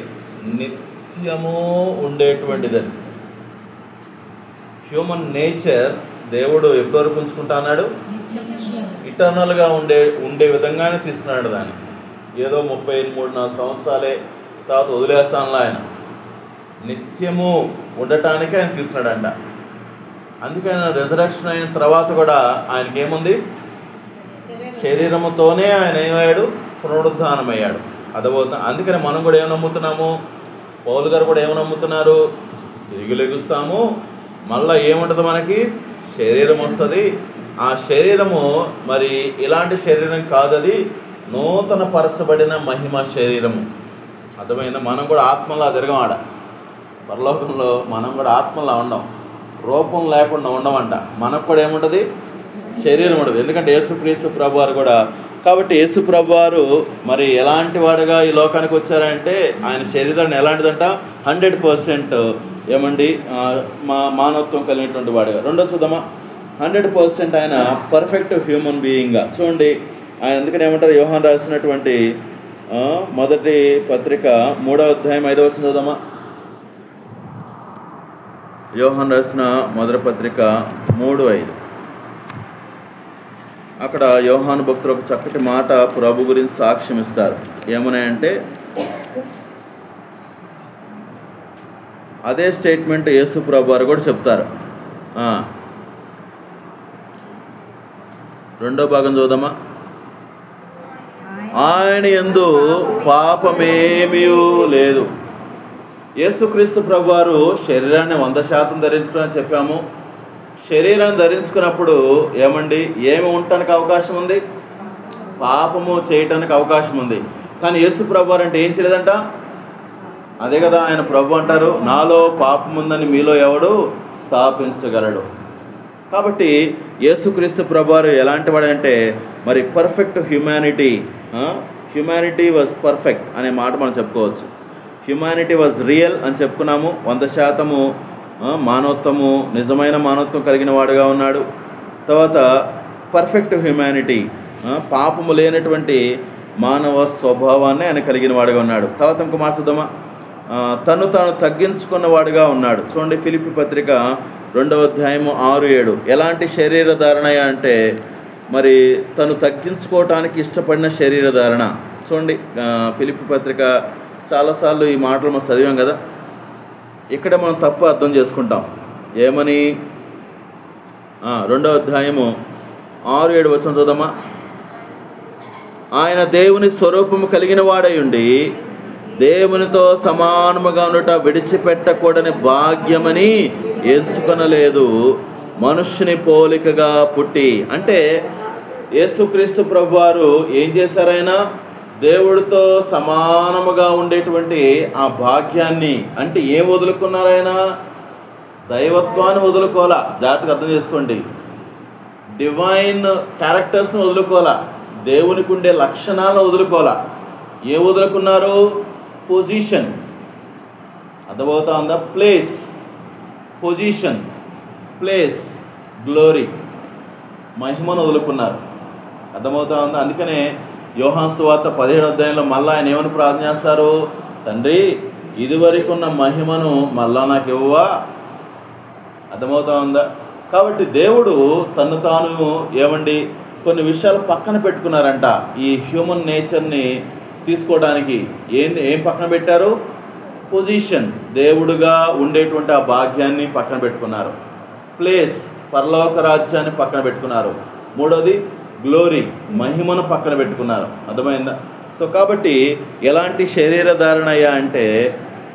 నిత్యము ఉండేటువంటిది. అది హ్యూమన్ నేచర్ దేవుడు ఎప్పటివరకు ఉంచుకుంటా అన్నాడు? ఇటర్నల్గా ఉండే విధంగానే తీసుకున్నాడు దాన్ని. ఏదో 33-4 సంవత్సరాలే తర్వాత వదిలేస్తానులా. ఆయన నిత్యము ఉండటానికి ఆయన తీసుకున్నాడంట. అందుకే ఆయన రిజరక్షన్ అయిన తర్వాత కూడా ఆయనకేముంది? శరీరముతోనే ఆయన ఏమయ్యాడు? పునరుద్ధానమయ్యాడు. అదవుతుంది. అందుకని మనం కూడా ఏమి నమ్ముతున్నాము? పౌలు గారు కూడా ఏమి నమ్ముతున్నారు? తిరిగి లెగుస్తాము, మళ్ళీ ఏముంటుంది? మనకి శరీరం వస్తుంది, ఆ శరీరము మరి ఇలాంటి శరీరం కాదది, నూతన పరచబడిన మహిమ శరీరము. అర్థమైందా? మనం కూడా ఆత్మలా తిరగం ఆడ పరలోకంలో. మనం కూడా ఆత్మలా ఉండం, రూపం లేకుండా ఉండమంట. మనకు కూడా ఏముంటుంది? శరీరం ఉండదు. ఎందుకంటే యేసుక్రీస్తు ప్రభువారు కూడా. కాబట్టి యేసు ప్రభువారు మరి ఎలాంటి వాడుగా ఈ లోకానికి వచ్చారంటే ఆయన శరీరాన్ని ఎలాంటిదంట? 100% ఏమండి మానవత్వం కలిగినటువంటి వాడుగా. రెండో చూద్దామా? 100% ఆయన పర్ఫెక్ట్ హ్యూమన్ బీయింగ్గా. చూడండి ఆయన ఎందుకని ఏమంటారు? యోహాను రాసినటువంటి మొదటి పత్రిక 3వ అధ్యాయం 5వ వచనం చూద్దామా? యోహాను రాసిన మొదటి పత్రిక 3:5. అక్కడ యోహాను భక్తులు ఒక చక్కటి మాట ప్రభు గురించి సాక్ష్యం ఇస్తారు. ఏమన్నాయంటే అదే స్టేట్మెంట్ యేసు ప్రభు వారు కూడా చెప్తారు. రెండో భాగం చూద్దామా? ఆయన యందు పాపమేమీ లేదు. యేసుక్రీస్తు ప్రభు వారు శరీరాన్ని 100% ధరించుకుని చెప్పాము. శరీరాన్ని ధరించుకున్నప్పుడు ఏమండి ఏమి ఉండటానికి అవకాశం ఉంది? పాపము చేయటానికి అవకాశం ఉంది. కానీ యేసు ప్రభు వారు అంటే ఏం చేయలేదంట? అదే కదా ఆయన ప్రభు అంటారు, నాలో పాపం ఉందని మీలో ఎవడు స్థాపించగలడు. కాబట్టి యేసుక్రీస్తు ప్రభు వారు ఎలాంటి వాడంటే మరి perfect humanity. Humanity was perfect అనే మాట మనం చెప్పుకోవచ్చు. హ్యుమానిటీ వాజ్ రియల్ అని చెప్పుకున్నాము. 100% మానవత్వము, నిజమైన మానవత్వం కలిగిన వాడుగా ఉన్నాడు. తర్వాత పర్ఫెక్ట్ హ్యుమానిటీ, పాపము లేనటువంటి మానవ స్వభావాన్ని ఆయన కలిగిన వాడుగా ఉన్నాడు. తర్వాత ఇంకో మాట చూద్దామా? తను తాను తగ్గించుకున్న వాడుగా ఉన్నాడు. చూడండి ఫిలిప్పీ పత్రిక 2వ అధ్యాయము 6-7. ఎలాంటి శరీరధారణ అంటే మరి తను తగ్గించుకోవటానికి ఇష్టపడిన శరీరధారణ. చూడండి ఫిలిప్పీ పత్రిక చాలాసార్లు ఈ మాటలు మనం చదివాం కదా. ఇక్కడ మనం తప్పు అర్థం చేసుకుంటాం. ఏమని? 2వ అధ్యాయము 6-7 వచనం చూద్దామా? ఆయన దేవుని స్వరూపము కలిగిన వాడై ఉండి దేవునితో సమానముగా ఉండుట విడిచిపెట్టకూడని భాగ్యమని ఎంచుకొనలేదు, మనుష్యుని పోలికగా పుట్టి. అంటే యేసుక్రీస్తు ప్రభువారు ఏం చేశారైనా? దేవుడితో సమానముగా ఉండేటువంటి ఆ భాగ్యాన్ని, అంటే ఏం వదులుకున్నారైనా? దైవత్వాన్ని వదులుకోవాలా. జాగ్రత్తగా అర్థం చేసుకోండి. డివైన్ క్యారెక్టర్స్ని వదులుకోవాలా. దేవునికి ఉండే లక్షణాలను వదులుకోవాలా. ఏం వదులుకున్నారు? పొజిషన్. అర్థమవుతా ఉందా? ప్లేస్, పొజిషన్, ప్లేస్, గ్లోరీ, మహిమను వదులుకున్నారు. అర్థమవుతా ఉందా? అందుకనే యోహాను సువార్త 17వ అధ్యాయంలో మళ్ళీ ఆయన ఏమని ప్రార్థన చేస్తారు? తండ్రి, ఇదివరకు ఉన్న మహిమను మళ్ళా నాకు ఇవ్వవా? అర్థమవుతా ఉందా? కాబట్టి దేవుడు తను తాను ఏమండి కొన్ని విషయాలు పక్కన పెట్టుకున్నారంట. ఈ హ్యూమన్ నేచర్ని తీసుకోవడానికి ఏం పక్కన పెట్టారు? పొజిషన్, దేవుడుగా ఉండేటువంటి ఆ భాగ్యాన్ని పక్కన పెట్టుకున్నారు. ప్లేస్, పరలోక రాజ్యాన్ని పక్కన పెట్టుకున్నారు. మూడోది గ్లోరీ, మహిమను పక్కన పెట్టుకున్నారు. అర్థమైందా? సో కాబట్టి ఎలాంటి శరీరధారణ అయ్యా అంటే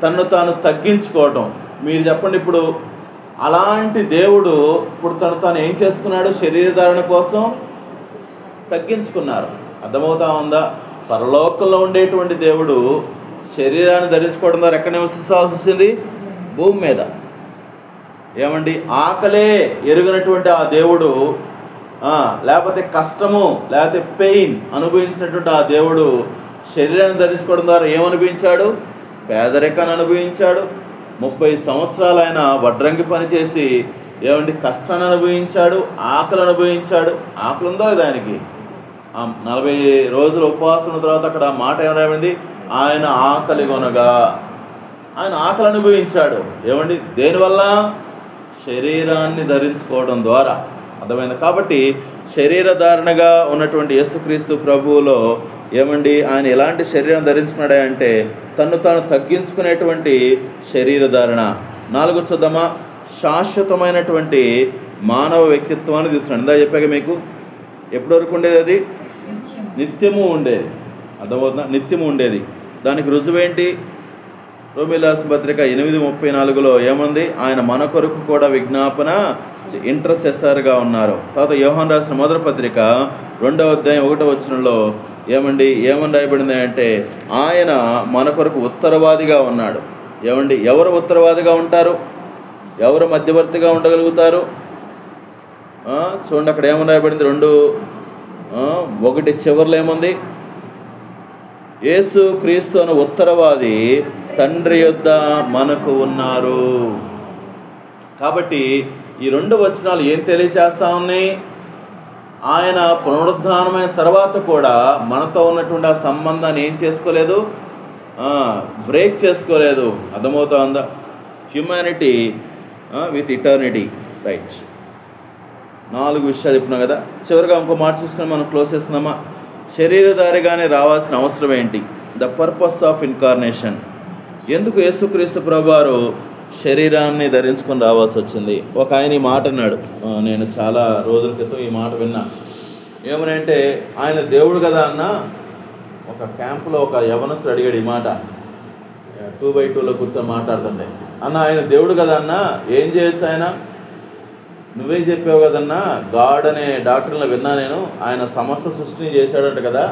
తను తాను తగ్గించుకోవటం. మీరు చెప్పండి, ఇప్పుడు అలాంటి దేవుడు ఇప్పుడు తను తాను ఏం చేసుకున్నాడు? శరీరధారణ కోసం తగ్గించుకున్నారు. అర్థమవుతా ఉందా? పరలోకంలో ఉండేటువంటి దేవుడు శరీరాన్ని ధరించుకోవడం ద్వారా ఎక్కడ నివసించాల్సి వస్తుంది? భూమి మీద. ఏమండి ఆకలే ఎరుగినటువంటి ఆ దేవుడు, లేకపోతే కష్టము లేకపోతే పెయిన్ అనుభవించినటువంటి ఆ దేవుడు శరీరాన్ని ధరించుకోవడం ద్వారా ఏమనుభవించాడు? పేదరికాన్ని అనుభవించాడు. 30 సంవత్సరాలు ఆయన వడ్రంగి పనిచేసి ఏమండి కష్టాన్ని అనుభవించాడు, ఆకలి అనుభవించాడు. ఆకలి ఉందా లేదా ఆయనకి? 40 రోజులు ఉపవాసం తర్వాత అక్కడ మాట ఏమైంది? ఆయన ఆకలి కొనగా. ఆయన ఆకలి అనుభవించాడు. ఏమండి దేనివల్ల? శరీరాన్ని ధరించుకోవడం ద్వారా. అర్థమైంది? కాబట్టి శరీరధారణగా ఉన్నటువంటి యేసుక్రీస్తు ప్రభువులో ఏమండి ఆయన ఎలాంటి శరీరం ధరించుకున్నాడే అంటే తను తాను తగ్గించుకునేటువంటి శరీరధారణ. 4 చూద్దామా? శాశ్వతమైనటువంటి మానవ వ్యక్తిత్వాన్ని తీసుకున్నాడు. ఇందా చెప్పాక మీకు ఎప్పటి వరకు ఉండేది? అది నిత్యము ఉండేది. అర్థమవుతుందా? నిత్యము ఉండేది. దానికి రుజువేంటి? రోమీయులకు రాసిన పత్రిక 8:34 ఏముంది? ఆయన మన కొరకు కూడా విజ్ఞాపన ఇంటర్సెసర్గా ఉన్నారు. తర్వాత యోహాను రాసిన మొదటి పత్రిక 2వ అధ్యాయం 1వ వచనంలో ఏమని రాయబడింది అంటే ఆయన మన కొరకు ఉత్తరవాదిగా ఉన్నాడు. ఎవరు ఉత్తరవాదిగా ఉంటారు? ఎవరు మధ్యవర్తిగా ఉండగలుగుతారు? చూడండి, అక్కడ ఏమని రాయబడింది? 2:1 చివరిలో ఏముంది? యేసు క్రీస్తు అను ఉత్తరవాది తండ్రి యొద్ద మనకు ఉన్నారు. కాబట్టి ఈ 2 వచనాలు ఏం తెలియచేస్తా ఉన్నాయి? ఆయన పునరుద్ధానమైన తర్వాత కూడా మనతో ఉన్నటువంటి ఆ సంబంధాన్ని ఏం చేసుకోలేదు, బ్రేక్ చేసుకోలేదు. అర్థమవుతుందా? Humanity with eternity, right. 4 విషయాలు చెప్పినాం కదా. చివరిగా ఇంకో మాట చూసుకొని మనం క్లోజ్ చేస్తున్నామా? శరీరధారిగానే రావాల్సిన అవసరం ఏంటి? The purpose of incarnation. ఎందుకు యేసుక్రీస్తు ప్రభువారు శరీరాన్ని ధరించుకొని రావాల్సి వచ్చింది? ఒక ఆయన ఈ మాట అన్నాడు, నేను చాలా రోజుల క్రితం ఈ మాట విన్నా. ఏమనంటే ఆయన దేవుడు కదా అన్న. ఒక క్యాంపులో ఒక యవనస్తుడు అడిగాడు ఈ మాట, 2x2లో కూర్చొని మాట్లాడుతుంటే, అన్న ఆయన దేవుడు కదా అన్న, ఏం చేయొచ్చు ఆయన? నువ్వే చెప్పావు కదన్నా, గాడ్ అనే డాక్టర్లో విన్నా నేను. ఆయన సమస్త సృష్టిని చేశాడంట కదా,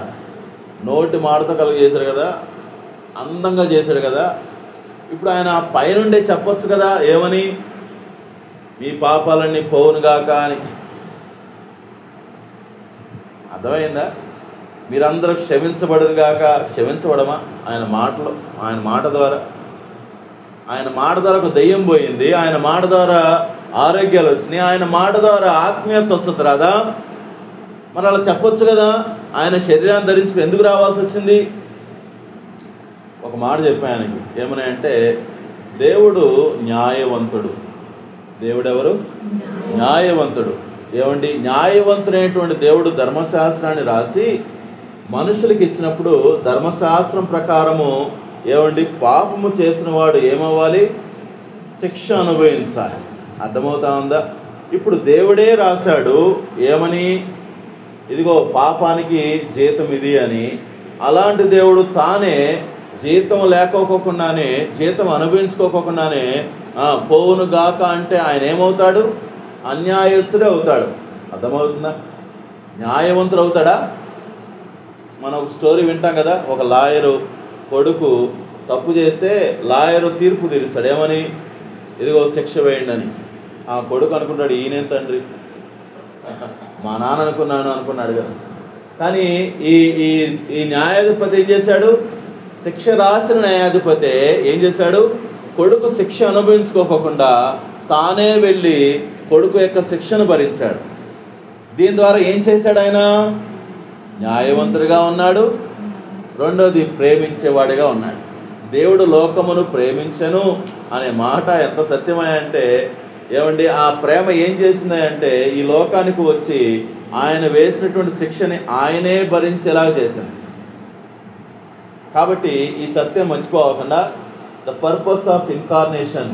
నోటి మాటతో చేశాడు కదా, అందంగా చేశాడు కదా. ఇప్పుడు ఆయన పైనుండే చెప్పొచ్చు కదా, ఏమని? మీ పాపాలన్నీ పోవునుగాక అని. అర్థమైందా? మీరందరూ క్షమించబడునుగాక. క్షమించబడమా? ఆయన మాటలో, ఆయన మాట ద్వారా ఒక దెయ్యం పోయింది, ఆయన మాట ద్వారా ఆరోగ్యాలు వచ్చినాయి, ఆయన మాట ద్వారా ఆత్మీయ స్వస్థత రాదా? మరి అలా చెప్పొచ్చు కదా. ఆయన శరీరాన్ని ధరించుకుని ఎందుకు రావాల్సి వచ్చింది? ఒక మాట చెప్పా ఆయనకి, ఏమని అంటే దేవుడు న్యాయవంతుడు. దేవుడెవరు? న్యాయవంతుడు. న్యాయవంతుడైనటువంటి దేవుడు ధర్మశాస్త్రాన్ని రాసి మనుషులకి ఇచ్చినప్పుడు ధర్మశాస్త్రం ప్రకారము పాపము చేసిన వాడు ఏమవ్వాలి? శిక్ష అనుభవించాలి. అర్థమవుతా ఉందా? ఇప్పుడు దేవుడే రాశాడు ఏమని? ఇదిగో పాపానికి జీతం ఇది అని. అలాంటి దేవుడు తానే జీతం లేకోకుండానే, జీతం అనుభవించుకోకుండానే పోవును గాక అంటే ఆయన ఏమవుతాడు? అన్యాయస్తుడే అవుతాడు. అర్థమవుతుందా? న్యాయవంతుడు అవుతాడా? మనం ఒక స్టోరీ వింటాం కదా, ఒక లాయరు కొడుకు తప్పు చేస్తే లాయరు తీర్పు తీరుస్తాడు. ఏమని? ఇదిగో శిక్ష వేయండి అని. ఆ కొడుకు అనుకుంటాడు, ఈయనేం తండ్రి, మా నాన్న అనుకున్నాడు కదా. కానీ ఈ ఈ న్యాయాధిపతి ఏం చేశాడు? శిక్ష రాసిన న్యాయాధిపతి ఏం చేశాడు? కొడుకు శిక్ష అనుభవించుకోకుండా తానే వెళ్ళి కొడుకు యొక్క శిక్షను భరించాడు. దీని ద్వారా ఏం చేశాడు? ఆయన న్యాయవంతుడిగా ఉన్నాడు. రెండోది ప్రేమించేవాడిగా ఉన్నాడు. దేవుడు లోకమును ప్రేమించెను అనే మాట ఎంత సత్యమంటే ఆ ప్రేమ ఏం చేసిందంటే ఈ లోకానికి వచ్చి ఆయన వేసినటువంటి శిక్షని ఆయనే భరించేలా చేసింది. కాబట్టి ఈ సత్యం మర్చిపోకుండా ద పర్పస్ ఆఫ్ ఇన్కార్నేషన్,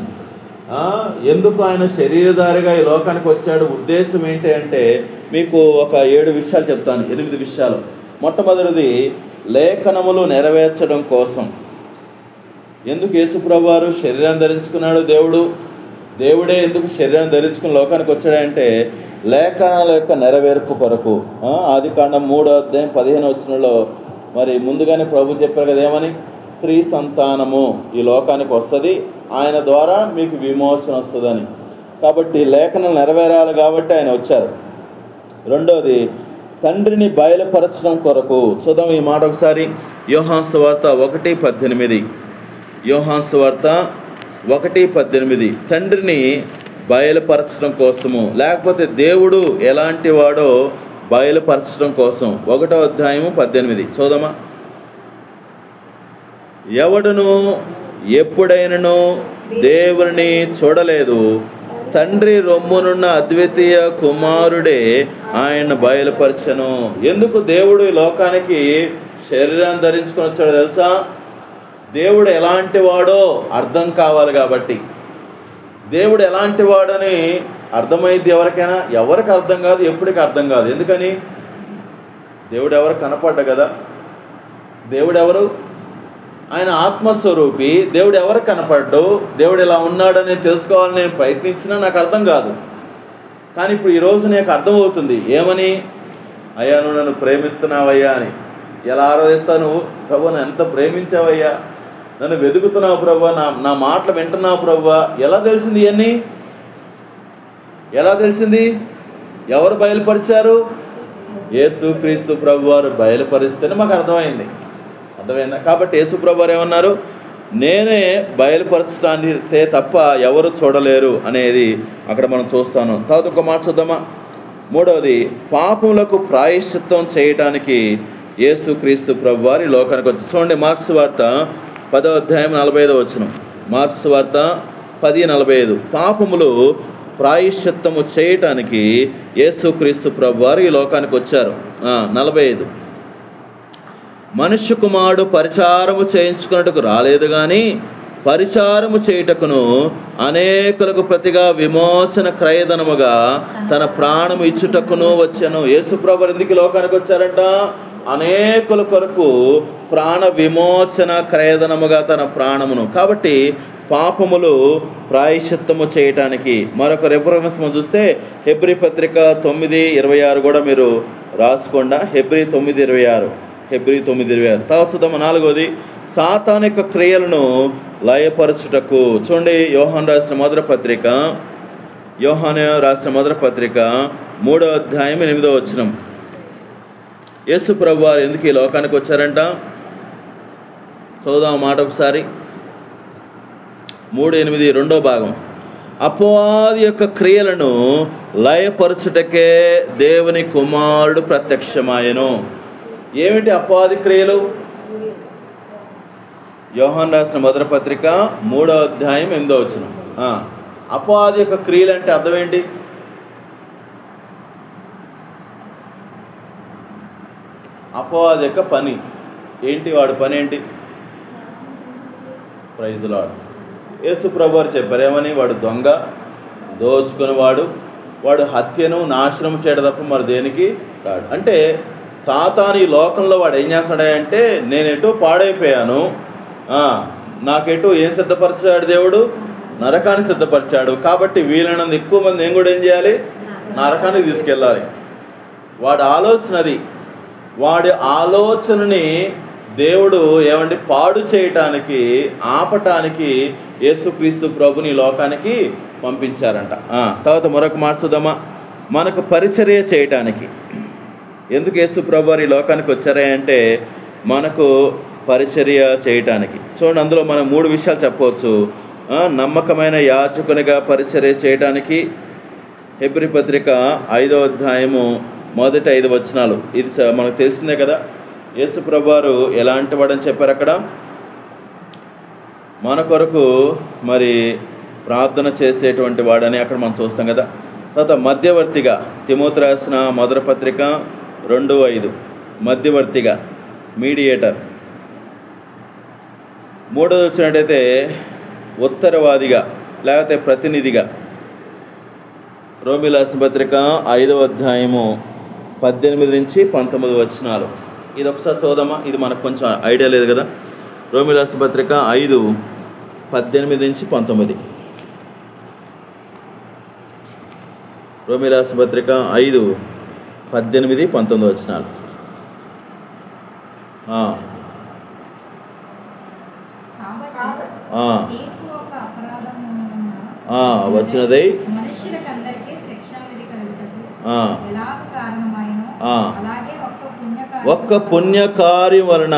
ఎందుకు ఆయన శరీరధారిగా ఈ లోకానికి వచ్చాడు, ఉద్దేశం ఏంటి అంటే మీకు ఒక 7 విషయాలు చెప్తాను, 8 విషయాలు. మొట్టమొదటిది లేఖనములు నెరవేర్చడం కోసం. ఎందుకు యేసుప్రభువారు శరీరాన్ని ధరించుకున్నాడు? దేవుడే ఎందుకు శరీరాన్ని ధరించుకుని లోకానికి వచ్చాడంటే లేఖనాల యొక్క నెరవేర్పు కొరకు. ఆదికాండం 3వ అధ్యాయం 15వ వచనంలో మరి ముందుగానే ప్రభు చెప్పారు కదా, ఏమని? స్త్రీ సంతానము ఈ లోకానికి వస్తుంది, ఆయన ద్వారా మీకు విమోచన వస్తుందని. కాబట్టి లేఖనాలు నెరవేరాలి కాబట్టి ఆయన వచ్చారు. రెండోది తండ్రిని బయలుపరచడం కొరకు. చూద్దాం ఈ మాట ఒకసారి. యోహాను సువార్త 1:18. యోహాను సువార్త 1:18. తండ్రిని బయలుపరచడం కోసము, లేకపోతే దేవుడు ఎలాంటి వాడో బయలుపరచడం కోసం. 1వ అధ్యాయము 18 చూద్దామా. ఎవడును ఎప్పుడైనను దేవుని చూడలేదు, తండ్రి రొమ్మునున్న అద్వితీయ కుమారుడే ఆయన బయలుపరచను. ఎందుకు దేవుడు ఈ లోకానికి శరీరాన్ని ధరించుకొని వచ్చాడో తెలుసా? దేవుడు ఎలాంటి వాడో అర్థం కావాలి కాబట్టి. దేవుడు ఎలాంటి వాడని అర్థమైంది ఎవరికైనా? ఎవరికి అర్థం కాదు, ఎప్పటికీ అర్థం కాదు. ఎందుకని? దేవుడు ఎవరు కనపడ్డా కదా. దేవుడు ఎవరు? ఆయన ఆత్మస్వరూపి. దేవుడు ఎవరు కనపడ్డు, దేవుడు ఇలా ఉన్నాడని తెలుసుకోవాలని నేను ప్రయత్నించినా నాకు అర్థం కాదు. కానీ ఇప్పుడు ఈరోజు నాకు అర్థమవుతుంది. ఏమని? అయ్యా నువ్వు నన్ను ప్రేమిస్తున్నావయ్యా అని. ఎలా ఆరాధిస్తావు నువ్వు? ప్రభు నన్ను ఎంత ప్రేమించావయ్యా, నన్ను వెతుకుతున్నావు ప్రభు, నా మాటలు వింటున్నావు ప్రభు. ఎలా తెలిసింది ఇవన్నీ? ఎలా తెలిసింది? ఎవరు బయలుపరిచారు? యేసుక్రీస్తు ప్రభు వారు బయలుపరిస్తేనే మాకు అర్థమైందా? కాబట్టి యేసు ప్రభు వారు ఏమన్నారు? నేనే బయలుపరచడానికే తప్ప ఎవరు చూడలేరు అనేది అక్కడ మనం చూస్తాను. తర్వాత ఒక మాట చూద్దామా? 3వది, పాపములకు ప్రాయశ్చిత్తం చేయటానికి యేసుక్రీస్తు ప్రభు వారి లోకానికి వచ్చి. చూడండి, మార్క్స్ వార్త 10వ అధ్యాయం 45వ వచనం. మార్క్స్ వార్త 10:45. పాపములు ప్రాయశ్చిత్తము చేయటానికి యేసుక్రీస్తు ప్రభు వారు ఈ లోకానికి వచ్చారు. 45, మనుష్య కుమారుడు పరిచారము చేయించుకున్నట్టుకు రాలేదు కానీ పరిచారము చేయుటకును అనేకులకు ప్రతిగా విమోచన క్రయధనముగా తన ప్రాణము ఇచ్చుటకును వచ్చాను. యేసు ప్రభువు ఎందుకు లోకానికి వచ్చారంట? అనేకుల కొరకు ప్రాణ విమోచన క్రయధనముగా తన ప్రాణమును. కాబట్టి పాపములు ప్రాయశ్చిత్తము చేయటానికి. మరొక రెఫరెన్స్ మనం చూస్తే హెబ్రీ పత్రిక 9:26 కూడా మీరు రాసుకోండి. హెబ్రీ 9:26. తర్వాత చూద్దాం 4వది, సాతానిక క్రియలను లయపరచుటకు. చూడండి, యోహాను రాసిన మొదటి పత్రిక 3వ అధ్యాయం 8వ వచనం. యేసు ప్రభు వారు ఎందుకు ఈ లోకానికి వచ్చారంట? చదువుదాం మాట ఒకసారి. 3:8 రెండో భాగం. అపవాది యొక్క క్రియలను లయపరచుటకే దేవుని కుమారుడు ప్రత్యక్షమాయెను. ఏమిటి అపవాది క్రియలు? యోహాను రాసిన మొదటి పత్రిక 3వ అధ్యాయం 8వ వచనం. అపవాది యొక్క క్రియలు అంటే అర్థం ఏంటి? అపవాది యొక్క పని ఏంటి? వాడి పని ఏంటి? Praise the lord. యేసు ప్రభు వారు చెప్పారు ఏమని? వాడు దొంగ, దోచుకునేవాడు, వాడు హత్యను నాశనం చేయడం తప్ప మరి దేనికి రాడు. అంటే సాతాను ఈ లోకంలో వాడు ఏం చేస్తాడంటే, నేను ఎటో పాడైపోయాను, నాకెటో ఏం సిద్ధపరిచాడు దేవుడు? నరకాన్ని సిద్ధపరిచాడు. కాబట్టి వీలైనంత ఎక్కువ మంది నేను కూడా ఏం చేయాలి? నరకానికి తీసుకెళ్ళాలి. వాడి ఆలోచన అది. వాడి ఆలోచనని దేవుడు ఏమంటే పాడు చేయటానికి, ఆపటానికి యేసుక్రీస్తు ప్రభుని లోకానికి పంపించారంట. తర్వాత మరొక మాట చూద్దామా? మనకు పరిచర్య చేయటానికి. ఎందుకు యేసు ప్రభు వారు ఈ లోకానికి వచ్చారంటే మనకు పరిచర్య చేయటానికి. చూడండి, అందులో మనం 3 విషయాలు చెప్పవచ్చు. నమ్మకమైన యాజకునిగా పరిచర్య చేయడానికి. హెబ్రీ పత్రిక 5వ అధ్యాయము మొదటి 5 వచనాలు. ఇది మనకు తెలిసిందే కదా. యేసు ప్రభు వారు ఎలాంటి వాడని చెప్పారు అక్కడ? మన కొరకు మరి ప్రార్థన చేసేటువంటి వాడని అక్కడ మనం చూస్తాం కదా. తర్వాత మధ్యవర్తిగా, తిమోతి రాసిన మొదటి పత్రిక 2:5, మధ్యవర్తిగా, మీడియేటర్. 3వది వచ్చినట్టయితే ఉత్తరవాదిగా లేకపోతే ప్రతినిధిగా. రోమీయుల రాసిన పత్రిక 5వ అధ్యాయము 18 నుంచి 19 వచనాలు. ఇది ఒకసారి చూద్దామా? ఇది మనకు కొంచెం ఐడియా లేదు కదా. రోమీయుల రాసిన పత్రిక 5:18 నుంచి 19. రోమీయుల రాసిన పత్రిక 5:18, 19 వచనాలు. వచ్చినదై ఒక్క పుణ్యకార్యం వలన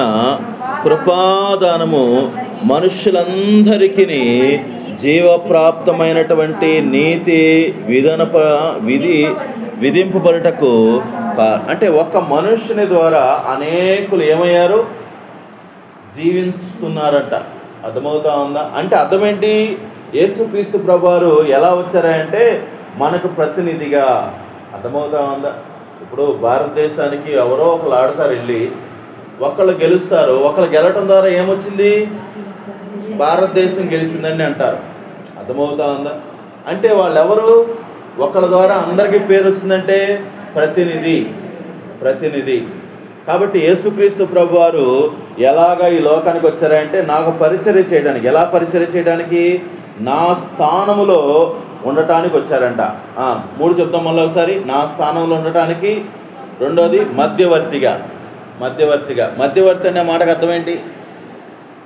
కృపాదానము మనుష్యులందరికీ జీవప్రాప్తమైనటువంటి నీతి విధింపబడుటకు. అంటే ఒక్క మనుష్యుని ద్వారా అనేకులు ఏమయ్యారు? జీవిస్తున్నారట. అర్థమవుతా ఉందా? అంటే అర్థం ఏంటి? యేసుక్రీస్తు ప్రభువారు ఎలా వచ్చారంటే మనకు ప్రతినిధిగా. అర్థమవుతా ఉందా? ఇప్పుడు భారతదేశానికి ఎవరో ఒకరు ఆడతారు, వెళ్ళి ఒకళ్ళు గెలుస్తారు. ఒకళ్ళు గెలవటం ద్వారా ఏమొచ్చింది? భారతదేశం గెలిచిందని అంటారు. అర్థమవుతా ఉందా? అంటే వాళ్ళు ఎవరు? ఒకళ్ళ ద్వారా అందరికీ పేరు వస్తుందంటే ప్రతినిధి. కాబట్టి యేసుక్రీస్తు ప్రభువారు ఎలాగా ఈ లోకానికి వచ్చారంటే నాకు పరిచర్య చేయడానికి. ఎలా పరిచర్య చేయడానికి? నా స్థానములో ఉండటానికి వచ్చారంట. 3 చెప్తాం మళ్ళీ ఒకసారి. నా స్థానంలో ఉండటానికి. రెండోది మధ్యవర్తిగా. మధ్యవర్తి అనే మాటకు అర్థం ఏంటి?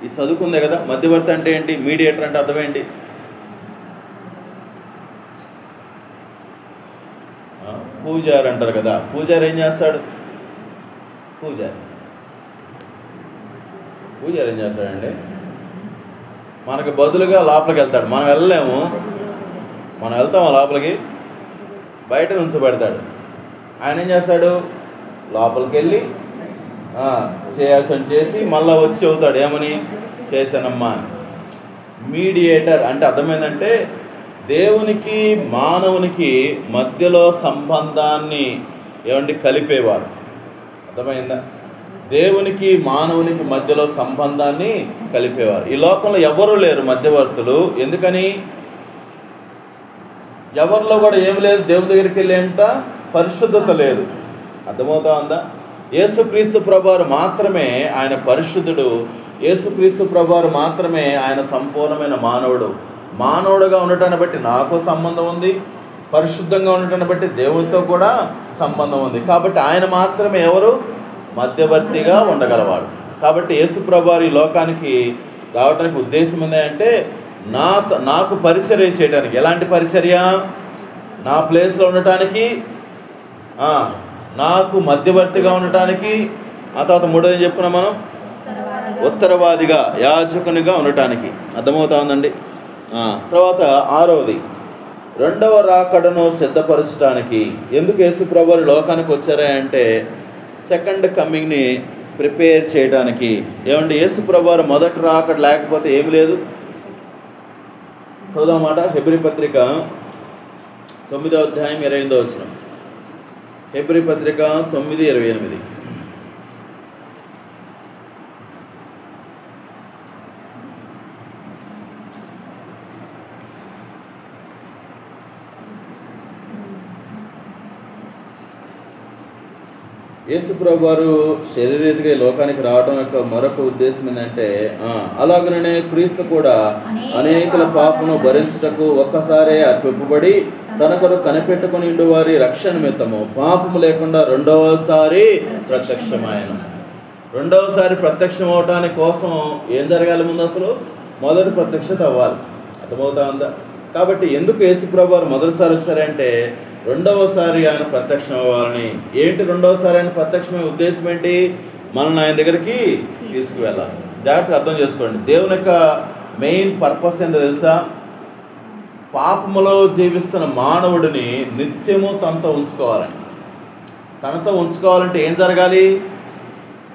ఇది చదువుకుందే కదా. మధ్యవర్తి అంటే ఏంటి? మీడియేటర్ అంటే అర్థం ఏంటి? పూజారి అంటారు కదా. పూజారి ఏం చేస్తాడు? పూజారి ఏం చేస్తాడండి? మనకు బదులుగా లోపలికి వెళ్తాడు. మనం వెళ్ళలేము. మనం వెళ్తాము లోపలికి, బయట నుంచోబెడతాడు. ఆయన ఏం చేస్తాడు? లోపలికి వెళ్ళి చేయాల్సిన చేసి మళ్ళీ వచ్చి చెబుతాడు ఏమని? చేశానమ్మా అని. మీడియేటర్ అంటే అర్థమైందంటే దేవునికి మానవునికి మధ్యలో సంబంధాన్ని కలిపేవారు. అర్థమైందా? దేవునికి మానవునికి మధ్యలో సంబంధాన్ని కలిపేవారు. ఈ లోకంలో ఎవరు లేరు మధ్యవర్తులు. ఎందుకని? ఎవరిలో కూడా ఏమి లేదు. దేవుని దగ్గరికి వెళ్ళేంత పరిశుద్ధత లేదు. అర్థమవుతా ఉందా? యేసుక్రీస్తు ప్రభువారు మాత్రమే ఆయన పరిశుద్ధుడు. యేసుక్రీస్తు ప్రభువారు మాత్రమే ఆయన సంపూర్ణమైన మానవుడు. మానవుడుగా ఉండటాన్ని బట్టి నాకు సంబంధం ఉంది, పరిశుద్ధంగా ఉండటాన్ని బట్టి దేవునితో కూడా సంబంధం ఉంది. కాబట్టి ఆయన మాత్రమే ఎవరు? మధ్యవర్తిగా ఉండగలవాడు. కాబట్టి యేసు ప్రభువారు ఈ లోకానికి రావడానికి ఉద్దేశం ఏంటంటే నాకు పరిచర్య చేయడానికి. ఎలాంటి పరిచర్య? నా ప్లేస్లో ఉండటానికి, నాకు మధ్యవర్తిగా ఉండటానికి. ఆ తర్వాత మూడోది చెప్పుకున్నాం మనం, ఉత్తరవాదిగా యాజకునిగా ఉండటానికి. అర్థమవుతా ఉందండి. తర్వాత 6వది రెండవ రాకడను సిద్ధపరచడానికి. ఎందుకు యేసు ప్రభువారు లోకానికి వచ్చారా అంటే సెకండ్ కమింగ్ని ప్రిపేర్ చేయడానికి. ఏమంటే యేసు ప్రభువారు మొదటి రాకడ లేకపోతే ఏమి లేదు. చదువుమాట హెబ్రీ పత్రిక 9వ అధ్యాయం 28వ వచనం. హెబ్రీ పత్రిక 9:28. యేసు ప్రభువారు శరీరీతిగా ఈ లోకానికి రావడం యొక్క మరొక ఉద్దేశం ఏంటంటే అలాగనే క్రీస్తు కూడా అనేకుల పాపను భరించుటకు ఒక్కసారే అర్పింపబడి తన కొరకు కనిపెట్టుకుని వారి రక్షణ నిమిత్తము పాపము లేకుండా రెండవసారి ప్రత్యక్షమాయను. రెండవసారి ప్రత్యక్షం అవటానికి కోసం ఏం జరగాలి? ముందు అసలు మొదటి ప్రత్యక్షత అవ్వాలి. అర్థమవుతా ఉందా? కాబట్టి ఎందుకు యేసు ప్రభువారు మొదటిసారి వచ్చారంటే రెండవసారి ఆయన ప్రత్యక్షం అవ్వాలని. ఏంటి రెండవసారి ఆయన ప్రత్యక్షమైన ఉద్దేశం ఏంటి? మనల్ని ఆయన దగ్గరికి తీసుకువెళ్ళాలి. జాగ్రత్తగా అర్థం చేసుకోండి. దేవుని యొక్క మెయిన్ పర్పస్ ఏంటో తెలుసా? పాపములో జీవిస్తున్న మానవుడిని నిత్యము తనతో ఉంచుకోవాలని. తనతో ఉంచుకోవాలంటే ఏం జరగాలి?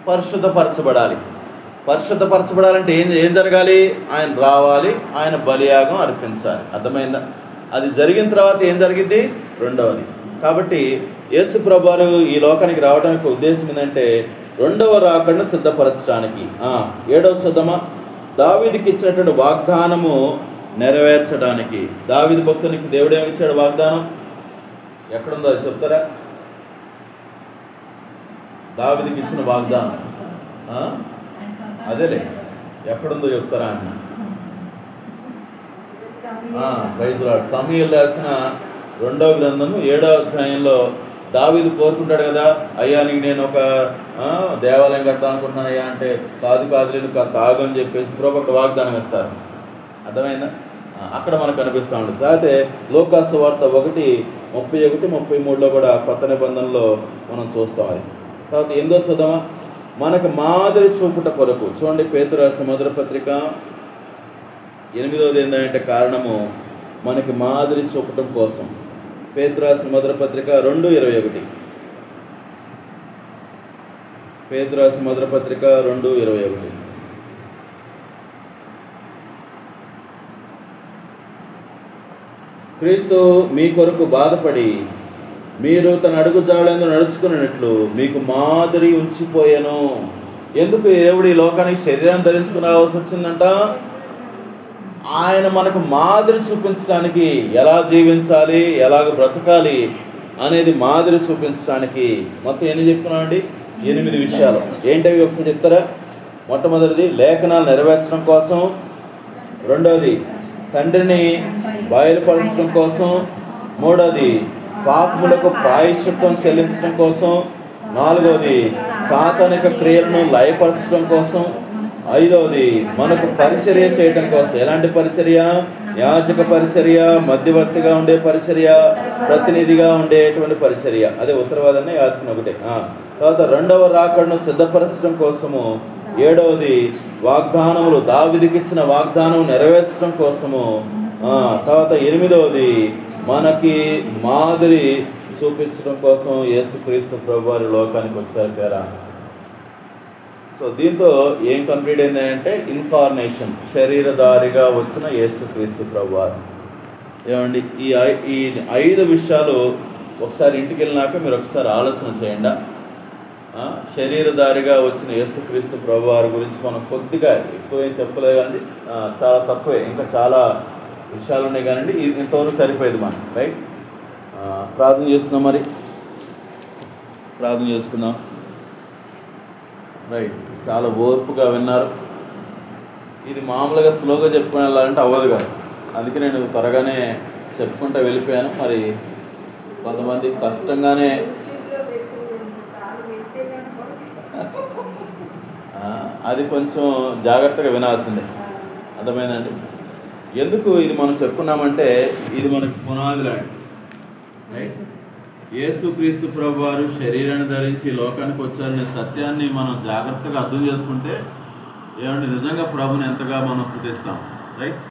పరిశుద్ధపరచబడాలి. పరిశుద్ధపరచబడాలంటే ఏం జరగాలి? ఆయన రావాలి, ఆయన బలియాగం అర్పించాలి. అర్థమైందా? అది జరిగిన తర్వాత ఏం జరిగింది? రెండవది. కాబట్టి యేసు ప్రభువారు ఈ లోకానికి రావడానికి ఉద్దేశం ఏంటంటే రెండవ రాకడను సిద్ధపరచడానికి. 7వ చదమా. దావీదుకి ఇచ్చినటువంటి వాగ్దానము నెరవేర్చడానికి. దావీదు భక్తునికి దేవుడు ఏమి ఇచ్చాడు వాగ్దానం? ఎక్కడుందో అది చెప్తారా? దావీదుకి ఇచ్చిన వాగ్దానం అదేలే, ఎక్కడుందో చెప్తారా అన్న? సమూయేలు రాసిన 2వ గ్రంథము 7వ అధ్యాయంలో దావీదు కోరుకుంటాడు కదా, అయ్యా నీకు నేను ఒక దేవాలయం కట్టాలనుకుంటున్నాను అయ్యా అంటే, కాదు నేను తాగు అని చెప్పేసి ప్రభువు వాగ్దానం ఇస్తారు. అర్థమైందా? అక్కడ మనకు కనిపిస్తూ ఉంటుంది. అయితే లోకాసు వార్త 1:31-33లో కూడా కొత్త నిబంధనలో మనం చూస్తాం. అది తర్వాత ఏందో చూద్దామా? మనకు మాదిరి చూపుట కొరకు. చూడండి పేతురు రాసిన మొదటి పత్రిక 8వది ఏంటంటే కారణము మనకి మాదిరి చూపటం కోసం. పేతురు రాసిన మొదటి పత్రిక 2:21. పేతురు రాసిన మొదటి పత్రిక 2:21. క్రీస్తు మీ కొరకు బాధపడి మీరు తన అడుగు జాడలందు నడుచుకున్నట్లు మీకు మాదిరి ఉంచిపోయాను. ఎందుకు దేవుడు ఈ లోకానికి శరీరాన్ని ధరించుకుని రావాల్సి వచ్చిందంట? ఆయన మనకు మాదిరి చూపించడానికి, ఎలా జీవించాలి, ఎలాగ బ్రతకాలి అనేది మాదిరి చూపించడానికి. మొత్తం ఎన్ని చెప్తున్నామండి? 8 విషయాలు. ఏంటవి ఒకసారి చెప్తారా? మొట్టమొదటిది లేఖనాలు నెరవేర్చడం కోసం, రెండవది తండ్రిని బయలుపరచడం కోసం, మూడవది పాపములకు ప్రాయశ్చిత్తం చెల్లించడం కోసం, నాలుగవది సాతానిక క్రియలను లయపరచడం కోసం, ఐదవది మనకు పరిచర్య చేయడం కోసం. ఎలాంటి పరిచర్య? యాజక పరిచర్య, మధ్యవర్తిగా ఉండే పరిచర్య, ప్రతినిధిగా ఉండేటువంటి పరిచర్య. అదే ఉత్తరవాదనే యాజకుని ఒకటే. తర్వాత రెండవ రాకడను సిద్ధపరచడం కోసము, ఏడవది వాగ్దానములు, దావీదుకి ఇచ్చిన వాగ్దానం నెరవేర్చడం కోసము, తర్వాత ఎనిమిదవది మనకి మాదిరి చూపించడం కోసం యేసుక్రీస్తు ప్రభువారు లోకానికి వచ్చారు పేరా. సో దీంతో ఏం కంప్లీట్ అయింది అంటే ఇన్కార్నేషన్, శరీరధారిగా వచ్చిన యేసుక్రీస్తు ప్రభువారు. ఏమండి, ఈ 5 విషయాలు ఒకసారి ఇంటికి వెళ్ళినాక మీరు ఒకసారి ఆలోచన చేయండి. శరీరధారిగా వచ్చిన యేసుక్రీస్తు ప్రభువారి గురించి మనం కొద్దిగా ఎక్కువ ఏం చెప్పలేదు కానీ చాలా తక్కువే, ఇంకా చాలా విషయాలు ఉన్నాయి కానివ్వండి. ఇంతవరకు సరిపోయేది మనం. రైట్, ప్రార్థన చేస్తున్నాం. మరి ప్రార్థన చేసుకుందాం. రైట్, చాలా ఓర్పుగా విన్నారు. ఇది మామూలుగా స్లోగా చెప్పుకుని వెళ్ళాలంటే అవ్వదు కాదు, అందుకే నేను త్వరగానే చెప్పుకుంటూ వెళ్ళిపోయాను. మరి కొంతమంది కష్టంగానే అది కొంచెం జాగ్రత్తగా వినాల్సిందే. అర్థమైందండి? ఎందుకు ఇది మనం చెప్పుకున్నామంటే ఇది మనకు పునాది లాంటి. రైట్, యేసుక్రీస్తు ప్రభువారు శరీరాన్ని ధరించి లోకానికి వచ్చారనే సత్యాన్ని మనం జాగ్రత్తగా అర్థం చేసుకుంటే ఏమంటే నిజంగా ప్రభుని ఎంతగా మనం స్తుతిస్తాం. రైట్.